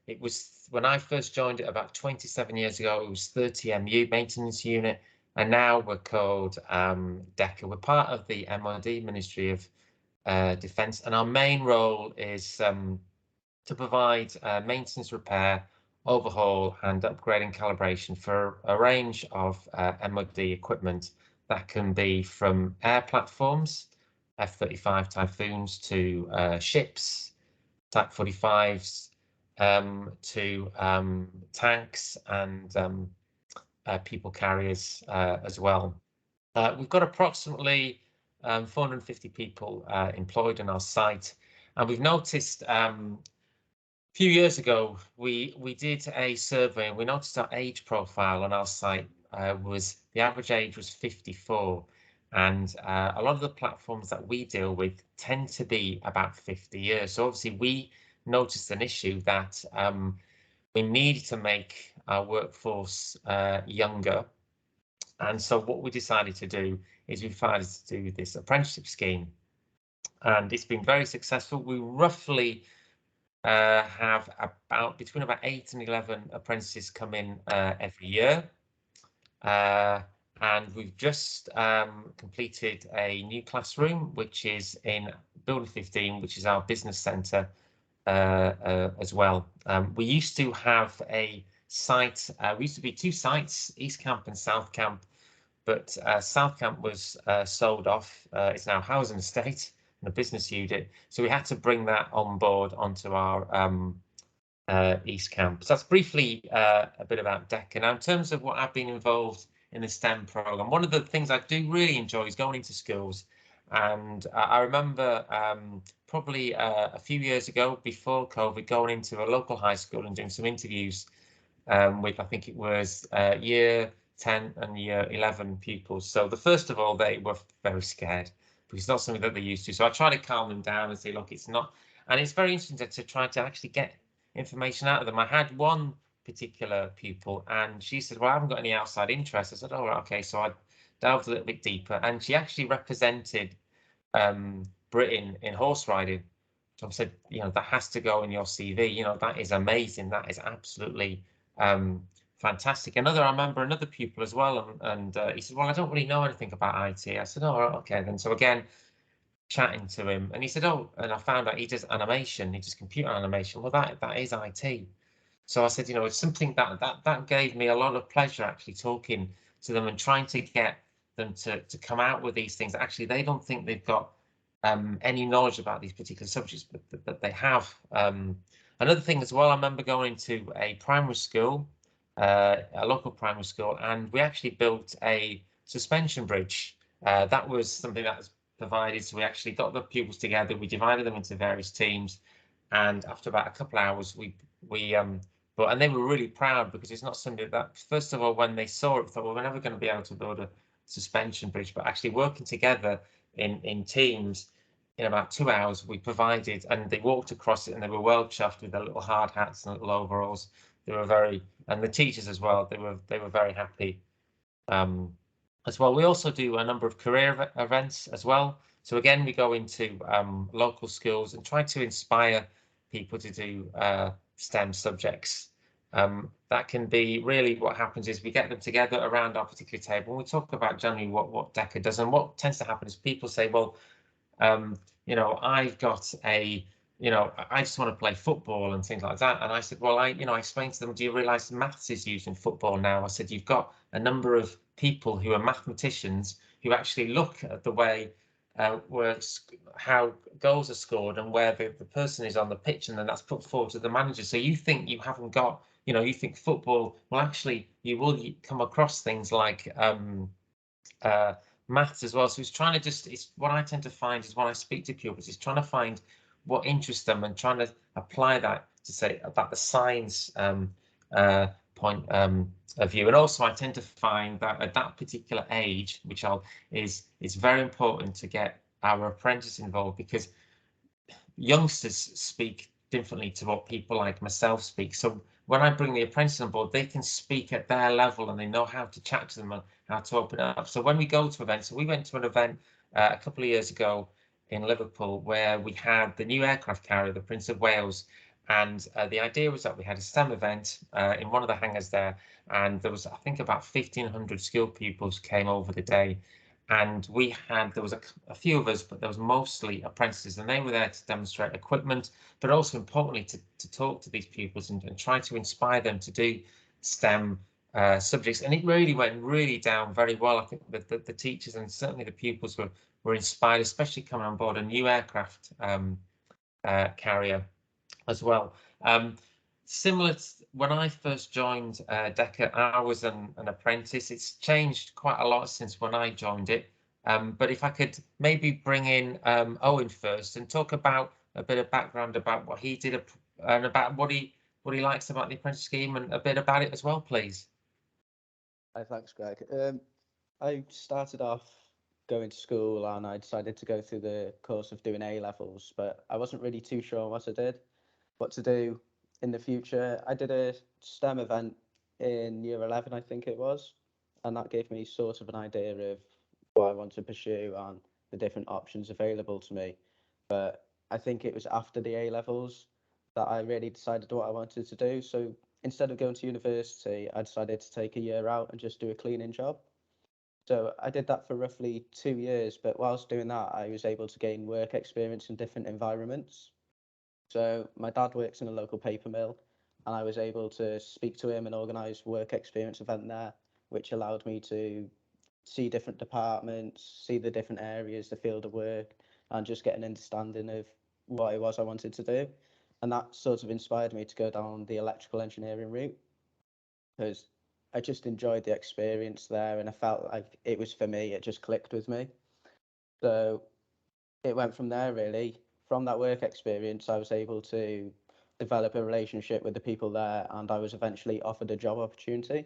it was when I first joined it about 27 years ago, it was 30 MU maintenance unit, and now we're called DECA. We're part of the MOD, Ministry of Defence, and our main role is to provide maintenance, repair, overhaul and upgrading calibration for a range of MOD equipment that can be from air platforms, F-35 Typhoons, to ships, Type 45s, to tanks and people carriers as well. We've got approximately 450 people employed in our site, and we've noticed a few years ago we did a survey and we noticed our age profile on our site was the average age was 54, and a lot of the platforms that we deal with tend to be about 50 years. So obviously we noticed an issue that we needed to make our workforce younger, and so what we decided to do is we decided to do this apprenticeship scheme, and it's been very successful. We roughly have between about 8 and 11 apprentices come in every year, and we've just completed a new classroom which is in building 15, which is our business centre as well. We used to have a site, we used to be 2 sites, East Camp and South Camp, but South Camp was sold off. It's now housing estate and a business unit, so we had to bring that on board onto our East Camp. So that's briefly a bit about DECA. Now, in terms of what I've been involved in the STEM program, one of the things I do really enjoy is going into schools. And I remember probably a few years ago, before COVID, going into a local high school and doing some interviews with, I think it was year 10 and year 11 pupils. So the first of all, they were very scared because it's not something that they're used to. So I try to calm them down and say, look, it's not. And it's very interesting to try to actually get information out of them. I had one particular pupil and she said, well, I haven't got any outside interest. I said, oh, okay. So I delved a little bit deeper, and she actually represented Britain in horse riding. So I said, you know, that has to go in your CV. You know, that is amazing. That is absolutely fantastic. I remember another pupil as well, and he said, well, I don't really know anything about IT. I said, oh, okay then. So again, chatting to him, and he said, oh, and I found out he does animation, he does computer animation. Well, that is IT. So I said, you know, it's something that gave me a lot of pleasure actually talking to them and trying to get them to come out with these things. Actually, they don't think they've got any knowledge about these particular subjects, but they have. Another thing as well, I remember going to a primary school, a local primary school, and we actually built a suspension bridge. That was something that was provided. So we actually got the pupils together, we divided them into various teams, and after about a couple of hours, and they were really proud because it's not something that, first of all, when they saw it, thought, well, we're never going to be able to build a suspension bridge, but actually working together in teams, in about 2 hours, we provided, and they walked across it, and they were well chuffed with their little hard hats and little overalls. They were very, and the teachers as well, they were very happy. As well, we also do a number of career events as well. So again, we go into local schools and try to inspire people to do STEM subjects. That can be really, what happens is we get them together around our particular table, and we talk about generally what DECA does. And what tends to happen is people say, well, you know, I've got a, you know, I just want to play football and things like that. And I said, well, I explained to them, do you realise maths is used in football now? I said, you've got a number of people who are mathematicians who actually look at the way how goals are scored and where the person is on the pitch, and then that's put forward to the manager. So you think you haven't got, you know, you think football, well, actually, you will come across things like maths as well. So it's trying to it's what I tend to find is when I speak to pupils, is trying to find what interests them and trying to apply that to say about the science point of view. And also I tend to find that at that particular age, which is very important to get our apprentices involved, because youngsters speak differently to what people like myself speak. So when I bring the apprentices on board, they can speak at their level and they know how to chat to them and how to open it up. So when we go to events, so we went to an event a couple of years ago in Liverpool where we had the new aircraft carrier, the Prince of Wales. And the idea was that we had a STEM event in one of the hangars there, and there was, I think, about 1,500 skilled pupils came over the day. And there was a few of us, but there was mostly apprentices, and they were there to demonstrate equipment, but also importantly to talk to these pupils and try to inspire them to do STEM subjects. And it really went down very well. I think that the teachers and certainly the pupils were inspired, especially coming on board a new aircraft carrier as well. Similar to when I first joined DECA, I was an apprentice. It's changed quite a lot since when I joined it. But if I could maybe bring in Owen first and talk about a bit of background about what he did and about what he likes about the apprentice scheme and a bit about it as well, please. Hi, thanks, Greg. I started off going to school and I decided to go through the course of doing A-levels, but I wasn't really too sure what to do in the future. I did a STEM event in year 11, I think it was, and that gave me sort of an idea of what I want to pursue and the different options available to me. But I think it was after the A-levels that I really decided what I wanted to do. So instead of going to university, I decided to take a year out and just do a cleaning job. So I did that for roughly 2 years, but whilst doing that, I was able to gain work experience in different environments. So my dad works in a local paper mill, and I was able to speak to him and organise work experience event there, which allowed me to see different departments, see the different areas, the field of work, and just get an understanding of what it was I wanted to do. And that sort of inspired me to go down the electrical engineering route, because I just enjoyed the experience there and I felt like it was for me, it just clicked with me. So it went from there really. From that work experience, I was able to develop a relationship with the people there and I was eventually offered a job opportunity.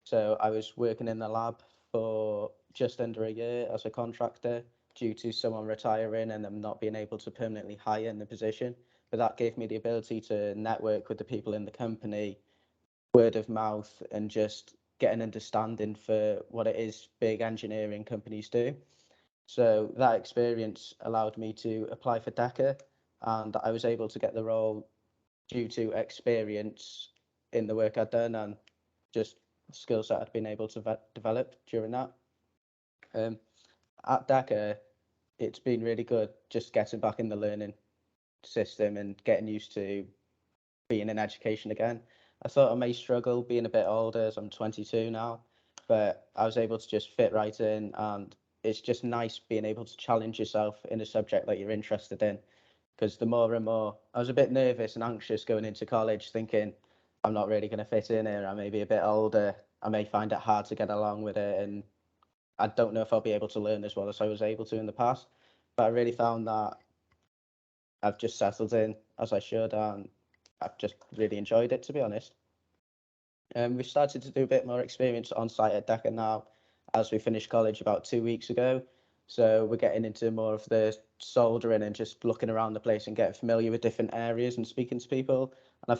So I was working in the lab for just under a year as a contractor due to someone retiring and them not being able to permanently hire in the position. But that gave me the ability to network with the people in the company, word of mouth, and just get an understanding for what it is big engineering companies do. So that experience allowed me to apply for DECA, and I was able to get the role due to experience in the work I'd done and just skills that I'd been able to develop during that. At DECA, it's been really good just getting back in the learning system and getting used to being in education again. I thought I may struggle being a bit older as I'm 22 now, but I was able to just fit right in, and it's just nice being able to challenge yourself in a subject that you're interested in, because the more and more, I was a bit nervous and anxious going into college thinking I'm not really going to fit in here, I may be a bit older, I may find it hard to get along with it, and I don't know if I'll be able to learn as well as I was able to in the past. But I really found that I've just settled in as I should, and I've just really enjoyed it, to be honest. We've started to do a bit more experience on site at DECA now as we finished college about 2 weeks ago. So we're getting into more of the soldering and just looking around the place and getting familiar with different areas and speaking to people. And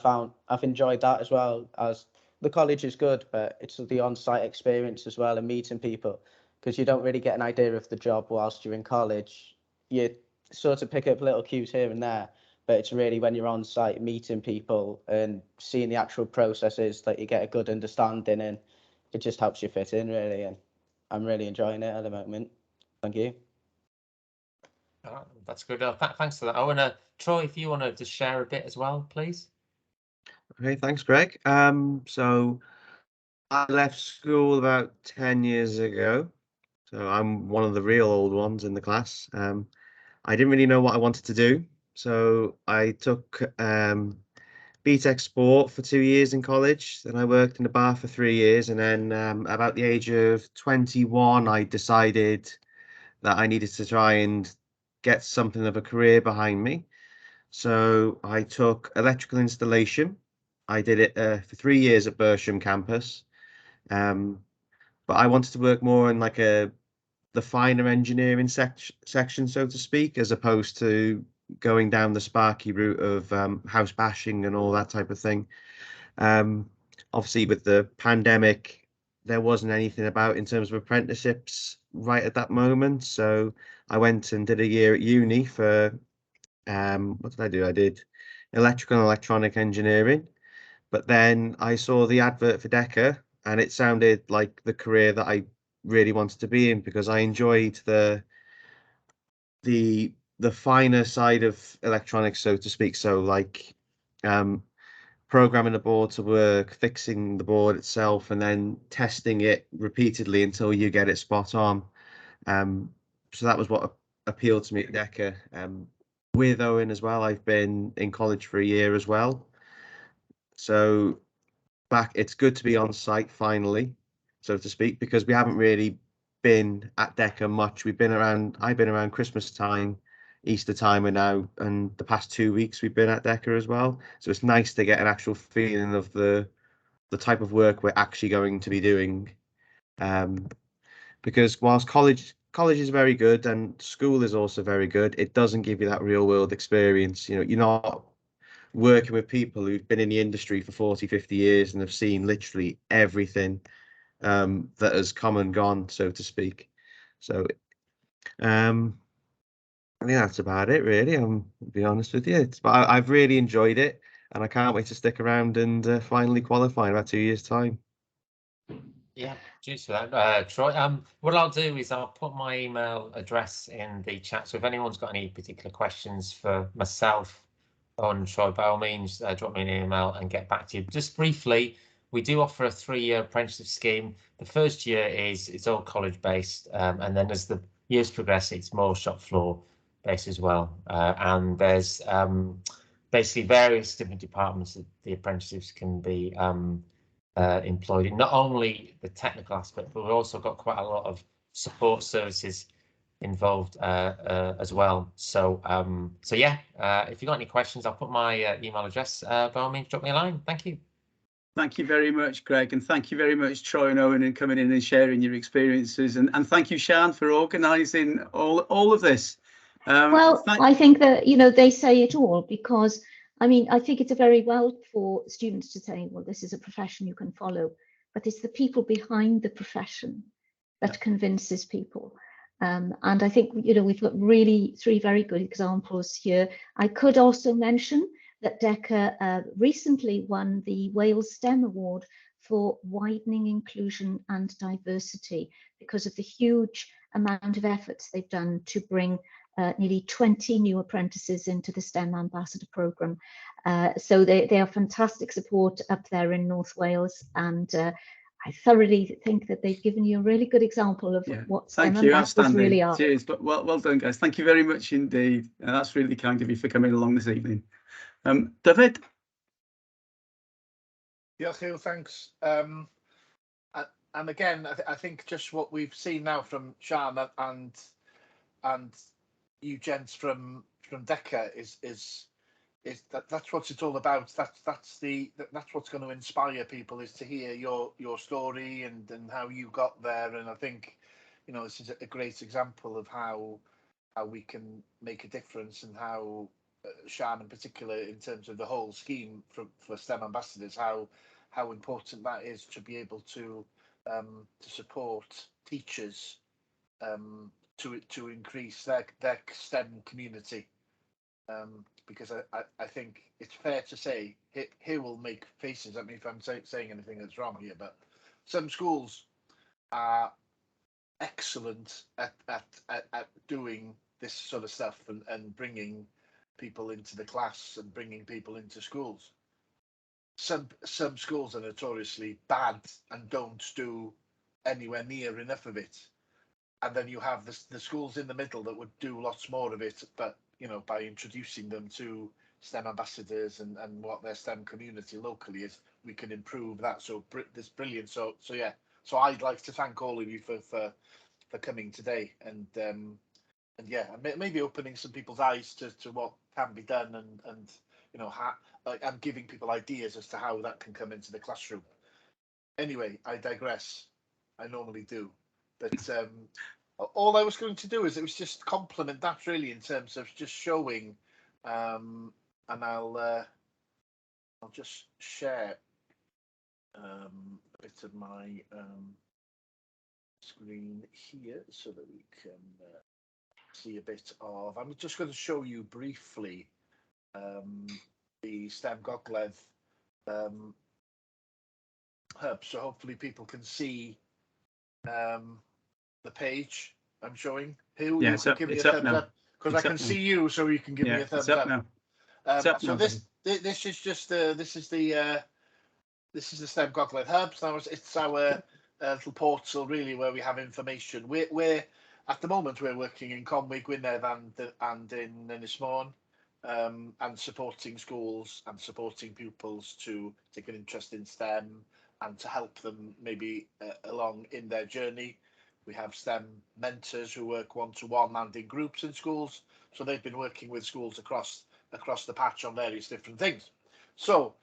I've enjoyed that as well, as the college is good, but it's the on-site experience as well and meeting people, because you don't really get an idea of the job whilst you're in college. You sort of pick up little cues here and there, but it's really when you're on site meeting people and seeing the actual processes that you get a good understanding, and it just helps you fit in really, and I'm really enjoying it at the moment. Thank you. That's good. Thanks for that. I want to, Troy, if you want to just share a bit as well, please. Okay, thanks, Greg. So I left school about 10 years ago. So I'm one of the real old ones in the class. I didn't really know what I wanted to do. So I took BTEC Sport for 2 years in college. Then I worked in a bar for 3 years. And then about the age of 21, I decided that I needed to try and get something of a career behind me. So I took electrical installation. I did it for 3 years at Bersham campus. But I wanted to work more in like the finer engineering section, so to speak, as opposed to going down the sparky route of house bashing and all that type of thing. Obviously, with the pandemic, there wasn't anything about in terms of apprenticeships right at that moment. So I went and did a year at uni for, what did I do? I did electrical and electronic engineering. But then I saw the advert for DECA and it sounded like the career that I really wanted to be in, because I enjoyed the finer side of electronics, so to speak. So like programming the board to work, fixing the board itself, and then testing it repeatedly until you get it spot on. So that was what appealed to me at DECA. With Owen as well, I've been in college for a year as well. So it's good to be on site finally, so to speak, because we haven't really been at DECA much. I've been around Christmas time, Easter time, and the past 2 weeks we've been at DECA as well. So it's nice to get an actual feeling of the type of work we're actually going to be doing. Because whilst college is very good and school is also very good, it doesn't give you that real world experience. You know, you're not working with people who've been in the industry for 40, 50 years and have seen literally everything that has come and gone, so to speak. So I think that's about it, really. I'll be honest with you. But I've really enjoyed it, and I can't wait to stick around and finally qualify in about 2 years' time. Yeah, cheers for that, Troy. What I'll do is I'll put my email address in the chat. So if anyone's got any particular questions for myself on Troy, by all means, drop me an email and get back to you. Just briefly, we do offer a 3-year apprenticeship scheme. The first year it's all college based, and then as the years progress, it's more shop floor based as well. And there's basically various different departments that the apprentices can be employed in, not only the technical aspect, but we've also got quite a lot of support services involved as well. So so yeah, if you've got any questions, I'll put my email address. By all means, drop me a line. Thank you. Thank you very much, Greg, and thank you very much, Troy and Owen, and coming in and sharing your experiences. And thank you, Sian, for organising all of this. Well, I think that, you know, they say it all, because I mean, I think it's very well for students to say, well, this is a profession you can follow, but it's the people behind the profession that convinces people. And I think, you know, we've got really 3 very good examples here. I could also mention that DECA recently won the Wales STEM Award for widening inclusion and diversity because of the huge amount of efforts they've done to bring nearly 20 new apprentices into the STEM Ambassador Programme. So they are fantastic support up there in North Wales, and I thoroughly think that they've given you a really good example of what STEM ambassadors really are. Cheers, but well done, guys. Thank you very much indeed. That's really kind of you for coming along this evening. David? Yeah, thanks. And again, I think just what we've seen now from Sian and you gents from DECA is that's what it's all about. That's what's going to inspire people, is to hear your story and how you got there. And I think, you know, this is a great example of how we can make a difference, and how Sian in particular, in terms of the whole scheme for STEM ambassadors, how important that is to be able to support teachers to increase their STEM community. Because I think it's fair to say, here will make faces at me if I'm saying anything that's wrong here, but some schools are excellent at doing this sort of stuff and bringing people into the class and bringing people into schools. Some schools are notoriously bad and don't do anywhere near enough of it. And then you have the schools in the middle that would do lots more of it, but, you know, by introducing them to STEM ambassadors and what their STEM community locally is, we can improve that. So this brilliant. So yeah. So I'd like to thank all of you for coming today, and yeah, maybe opening some people's eyes to what can be done, and you know, and giving people ideas as to how that can come into the classroom. Anyway, I digress. I normally do, but all I was going to do is, it was just compliment that really, in terms of just showing, and I'll just share a bit of my screen here so that we can see a bit of. I'm just going to show you briefly the STEM Gogledd hub, so hopefully people can see the page I'm showing. Who you can give me a thumbs up, because I can see you, so you can give me a thumbs up. So this is just this is the STEM Gogledd hub. So it's our little portal really, where we have information. We're at the moment we're working in Conwy, Gwynedd and in Ynysmôn, and supporting schools and supporting pupils to take an interest in STEM and to help them maybe along in their journey. We have STEM mentors who work one-to-one and in groups in schools. So they've been working with schools across the patch on various different things. So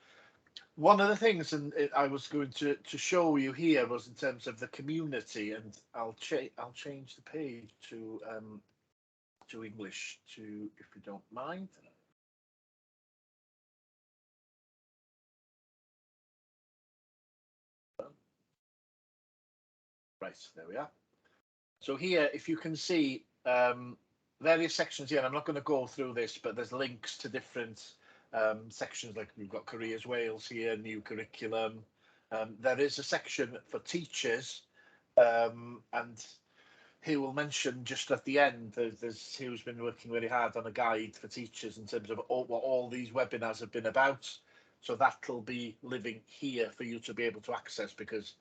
one of the things, and I was going to show you here, was in terms of the community, and I'll change the page to English, if you don't mind. Right, there we are. So here, if you can see various sections here, and I'm not going to go through this, but there's links to different sections, like we've got Careers Wales here, new curriculum. There is a section for teachers, and he will mention just at the end, Hugh's been working really hard on a guide for teachers in terms of what all these webinars have been about. So that'll be living here for you to be able to access, because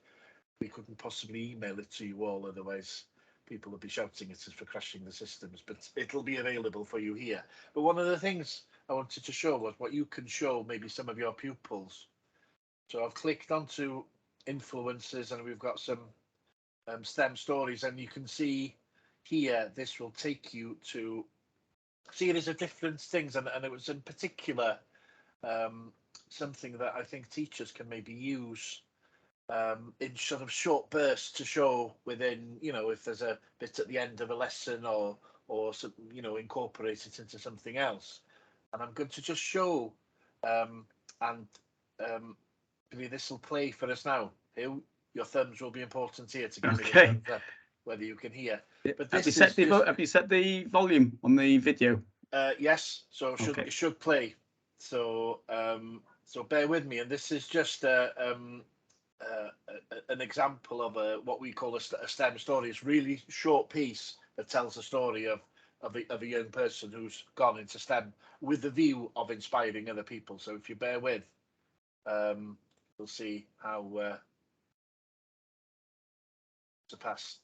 we couldn't possibly email it to you all, otherwise people will be shouting at us for crashing the systems, but it'll be available for you here. But one of the things I wanted to show was what you can show maybe some of your pupils. So I've clicked onto influences and we've got some STEM stories, and you can see here this will take you to series of different things, and it was in particular something that I think teachers can maybe use in sort of short bursts to show within, you know, if there's a bit at the end of a lesson or some, you know, incorporate it into something else. And I'm going to just show maybe this will play for us now. Your thumbs will be important here to give me the thumbs up, whether you can hear. But this have you set the volume on the video? Yes, so it should play. So so bear with me, and this is just an example of what we call a STEM story. It's a really short piece that tells the story of a young person who's gone into STEM with the view of inspiring other people. So if you bear with, we'll see how to pass.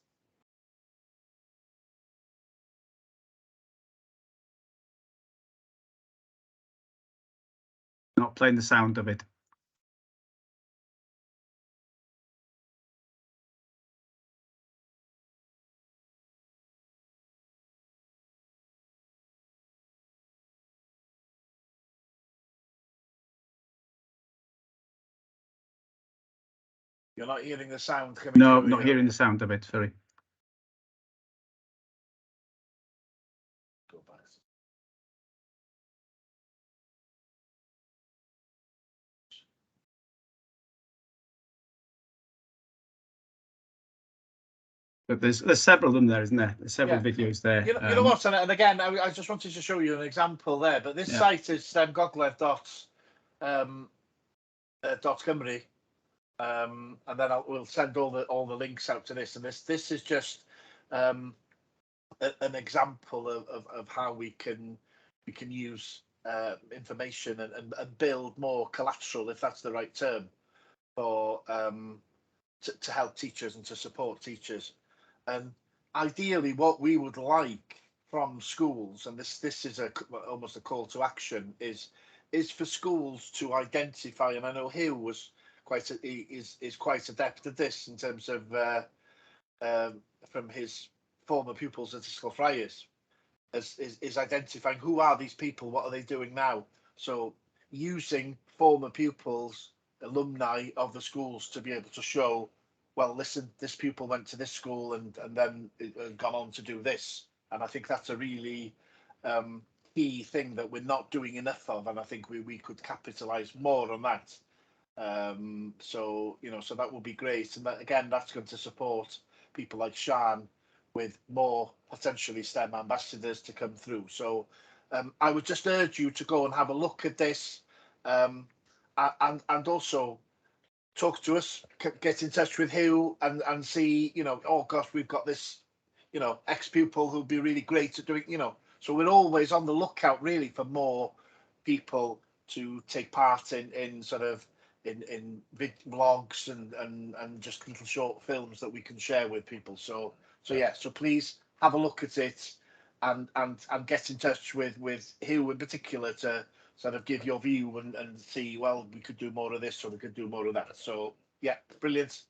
Not playing the sound of it. You're not hearing the sound coming through? No, not hearing the sound of it, sorry. Go back. But there's several of them there, isn't there? There's several videos there. You know what? And again, I just wanted to show you an example there. But this site is Gogledd.Cymru. And then we'll send all the links out to this. And this is just an example of how we can use information and build more collateral, if that's the right term, for to help teachers and to support teachers. And ideally, what we would like from schools, and this is almost a call to action, is for schools to identify. And I know Hugh was is quite adept at this in terms of from his former pupils at Ysgol Friars, is identifying who are these people, what are they doing now. So using former pupils, alumni of the schools, to be able to show, well, listen, this pupil went to this school and then gone on to do this. And I think that's a really key thing that we're not doing enough of, and I think we could capitalize more on that. So, you know, so that will be great. And that, again, that's going to support people like Sian with more potentially STEM ambassadors to come through. So I would just urge you to go and have a look at this, and also talk to us, get in touch with Hugh and see, you know, oh gosh, we've got this, you know, ex-pupil who'd be really great at doing, you know. So we're always on the lookout really for more people to take part in sort of in vlogs and just little short films that we can share with people. So yeah, so please have a look at it and get in touch with Hugh in particular to sort of give your view and see, well, we could do more of this or we could do more of that. So yeah, brilliant.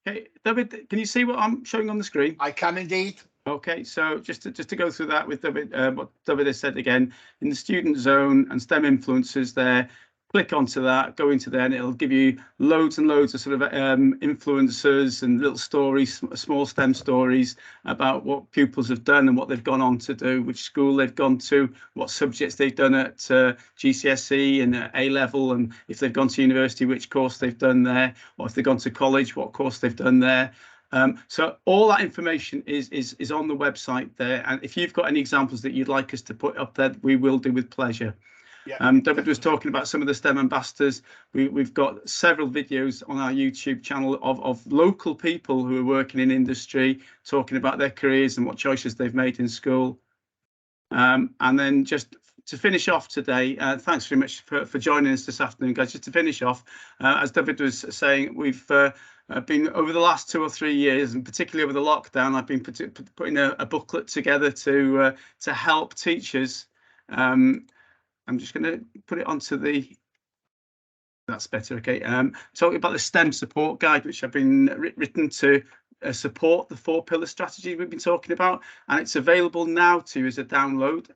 Okay, David, can you see what I'm showing on the screen? I can indeed. Okay, so just to go through that with David, what David has said again, in the student zone and STEM influencers there, click onto that, go into there, and it'll give you loads and loads of sort of influencers and little stories, small STEM stories about what pupils have done and what they've gone on to do, which school they've gone to, what subjects they've done at GCSE and A level, and if they've gone to university, which course they've done there, or if they've gone to college, what course they've done there. So all that information is on the website there, and if you've got any examples that you'd like us to put up there, we will do with pleasure. Yeah, David was talking about some of the STEM ambassadors. We've got several videos on our YouTube channel of local people who are working in industry, talking about their careers and what choices they've made in school. And then just to finish off today, thanks very much for joining us this afternoon, guys. Just to finish off, as David was saying, we've been over the last 2 or 3 years, and particularly over the lockdown, I've been putting a booklet together to help teachers I'm just going to put it onto the. That's better. Okay. Talking about the STEM support guide, which I've been written to support the 4-pillar strategy we've been talking about, and it's available now to you as a download.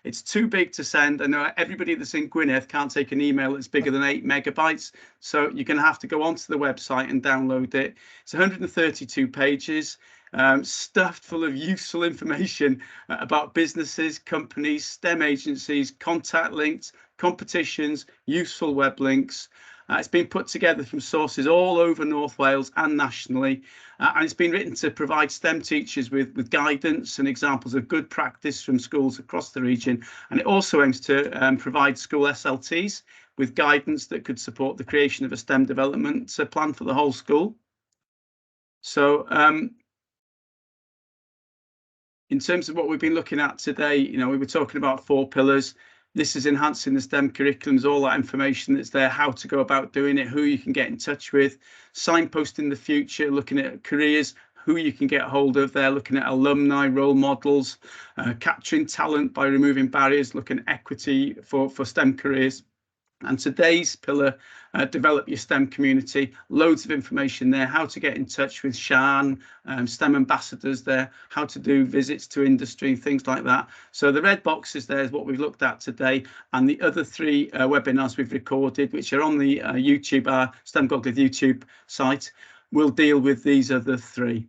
It's too big to send. I know everybody that's in Gwynedd can't take an email that's bigger than 8 megabytes, so you're going to have to go onto the website and download it. It's 132 pages. Stuffed full of useful information about businesses, companies, STEM agencies, contact links, competitions, useful web links. It's been put together from sources all over North Wales and nationally, and it's been written to provide STEM teachers with guidance and examples of good practice from schools across the region. And it also aims to provide school SLTs with guidance that could support the creation of a STEM development plan for the whole school. So in terms of what we've been looking at today, we were talking about 4 pillars. This is enhancing the STEM curriculums, all that information that's there, how to go about doing it, who you can get in touch with, signposting the future, looking at careers, who you can get hold of there, looking at alumni, role models, capturing talent by removing barriers, looking at equity for STEM careers. And today's pillar, develop your STEM community, loads of information there, how to get in touch with Sian, STEM ambassadors there, how to do visits to industry, things like that. So the red boxes there is what we've looked at today, and the other 3 webinars we've recorded, which are on the YouTube, our STEM Gogledd YouTube site, will deal with these other 3.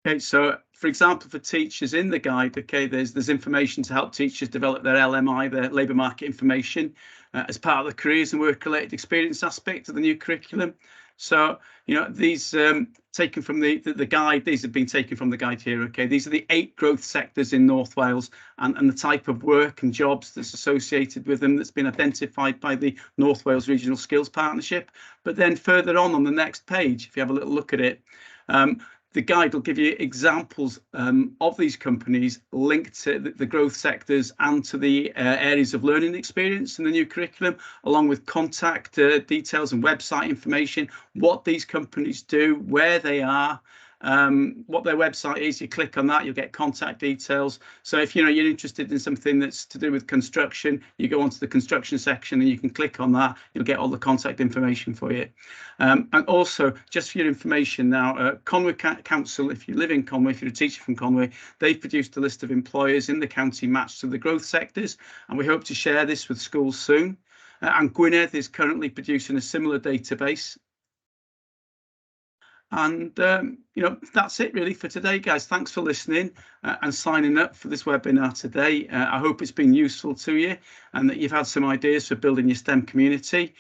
Okay, so for example, for teachers in the guide, okay, there's information to help teachers develop their LMI, their labour market information, as part of the careers and work-related experience aspect of the new curriculum. So, these taken from the guide, these have been taken from the guide here, okay. These are the 8 growth sectors in North Wales and the type of work and jobs that's associated with them that's been identified by the North Wales Regional Skills Partnership. But then further on the next page, if you have a little look at it, the guide will give you examples of these companies linked to the growth sectors and to the areas of learning experience in the new curriculum, along with contact details and website information, what these companies do, where they are, what their website is. You click on that, you'll get contact details. So if you're interested in something that's to do with construction, you go onto the construction section and you can click on that. You'll get all the contact information for you. And also, just for your information now, Conwy Council, if you live in Conwy, if you're a teacher from Conwy, they've produced a list of employers in the county matched to the growth sectors, and we hope to share this with schools soon. And Gwynedd is currently producing a similar database. And, that's it really for today, guys. Thanks for listening and signing up for this webinar today. I hope it's been useful to you and that you've had some ideas for building your STEM community.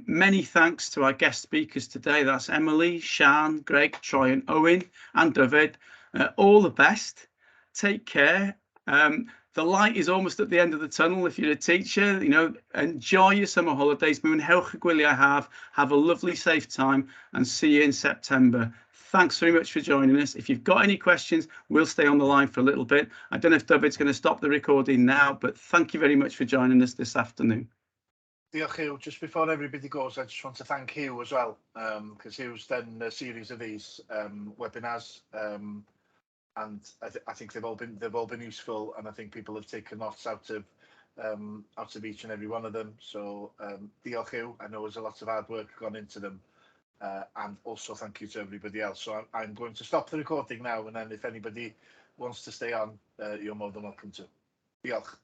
Many thanks to our guest speakers today. That's Emily, Sian, Greg, Troy and Owen and David. All the best. Take care. The light is almost at the end of the tunnel. If you're a teacher, enjoy your summer holidays. Mwynhewch y gwyliau haf. Have a lovely, safe time and see you in September. Thanks very much for joining us. If you've got any questions, we'll stay on the line for a little bit. I don't know if David's going to stop the recording now, but thank you very much for joining us this afternoon. Diolch, Hugh. Just before everybody goes, I just want to thank Hugh as well, because Hugh's done a series of these webinars. And I think they've all been useful, and I think people have taken lots out of each and every one of them. So diolch, Hugh. I know there's a lot of hard work gone into them, and also thank you to everybody else. So I'm going to stop the recording now, and then if anybody wants to stay on, you're more than welcome to. Diolch.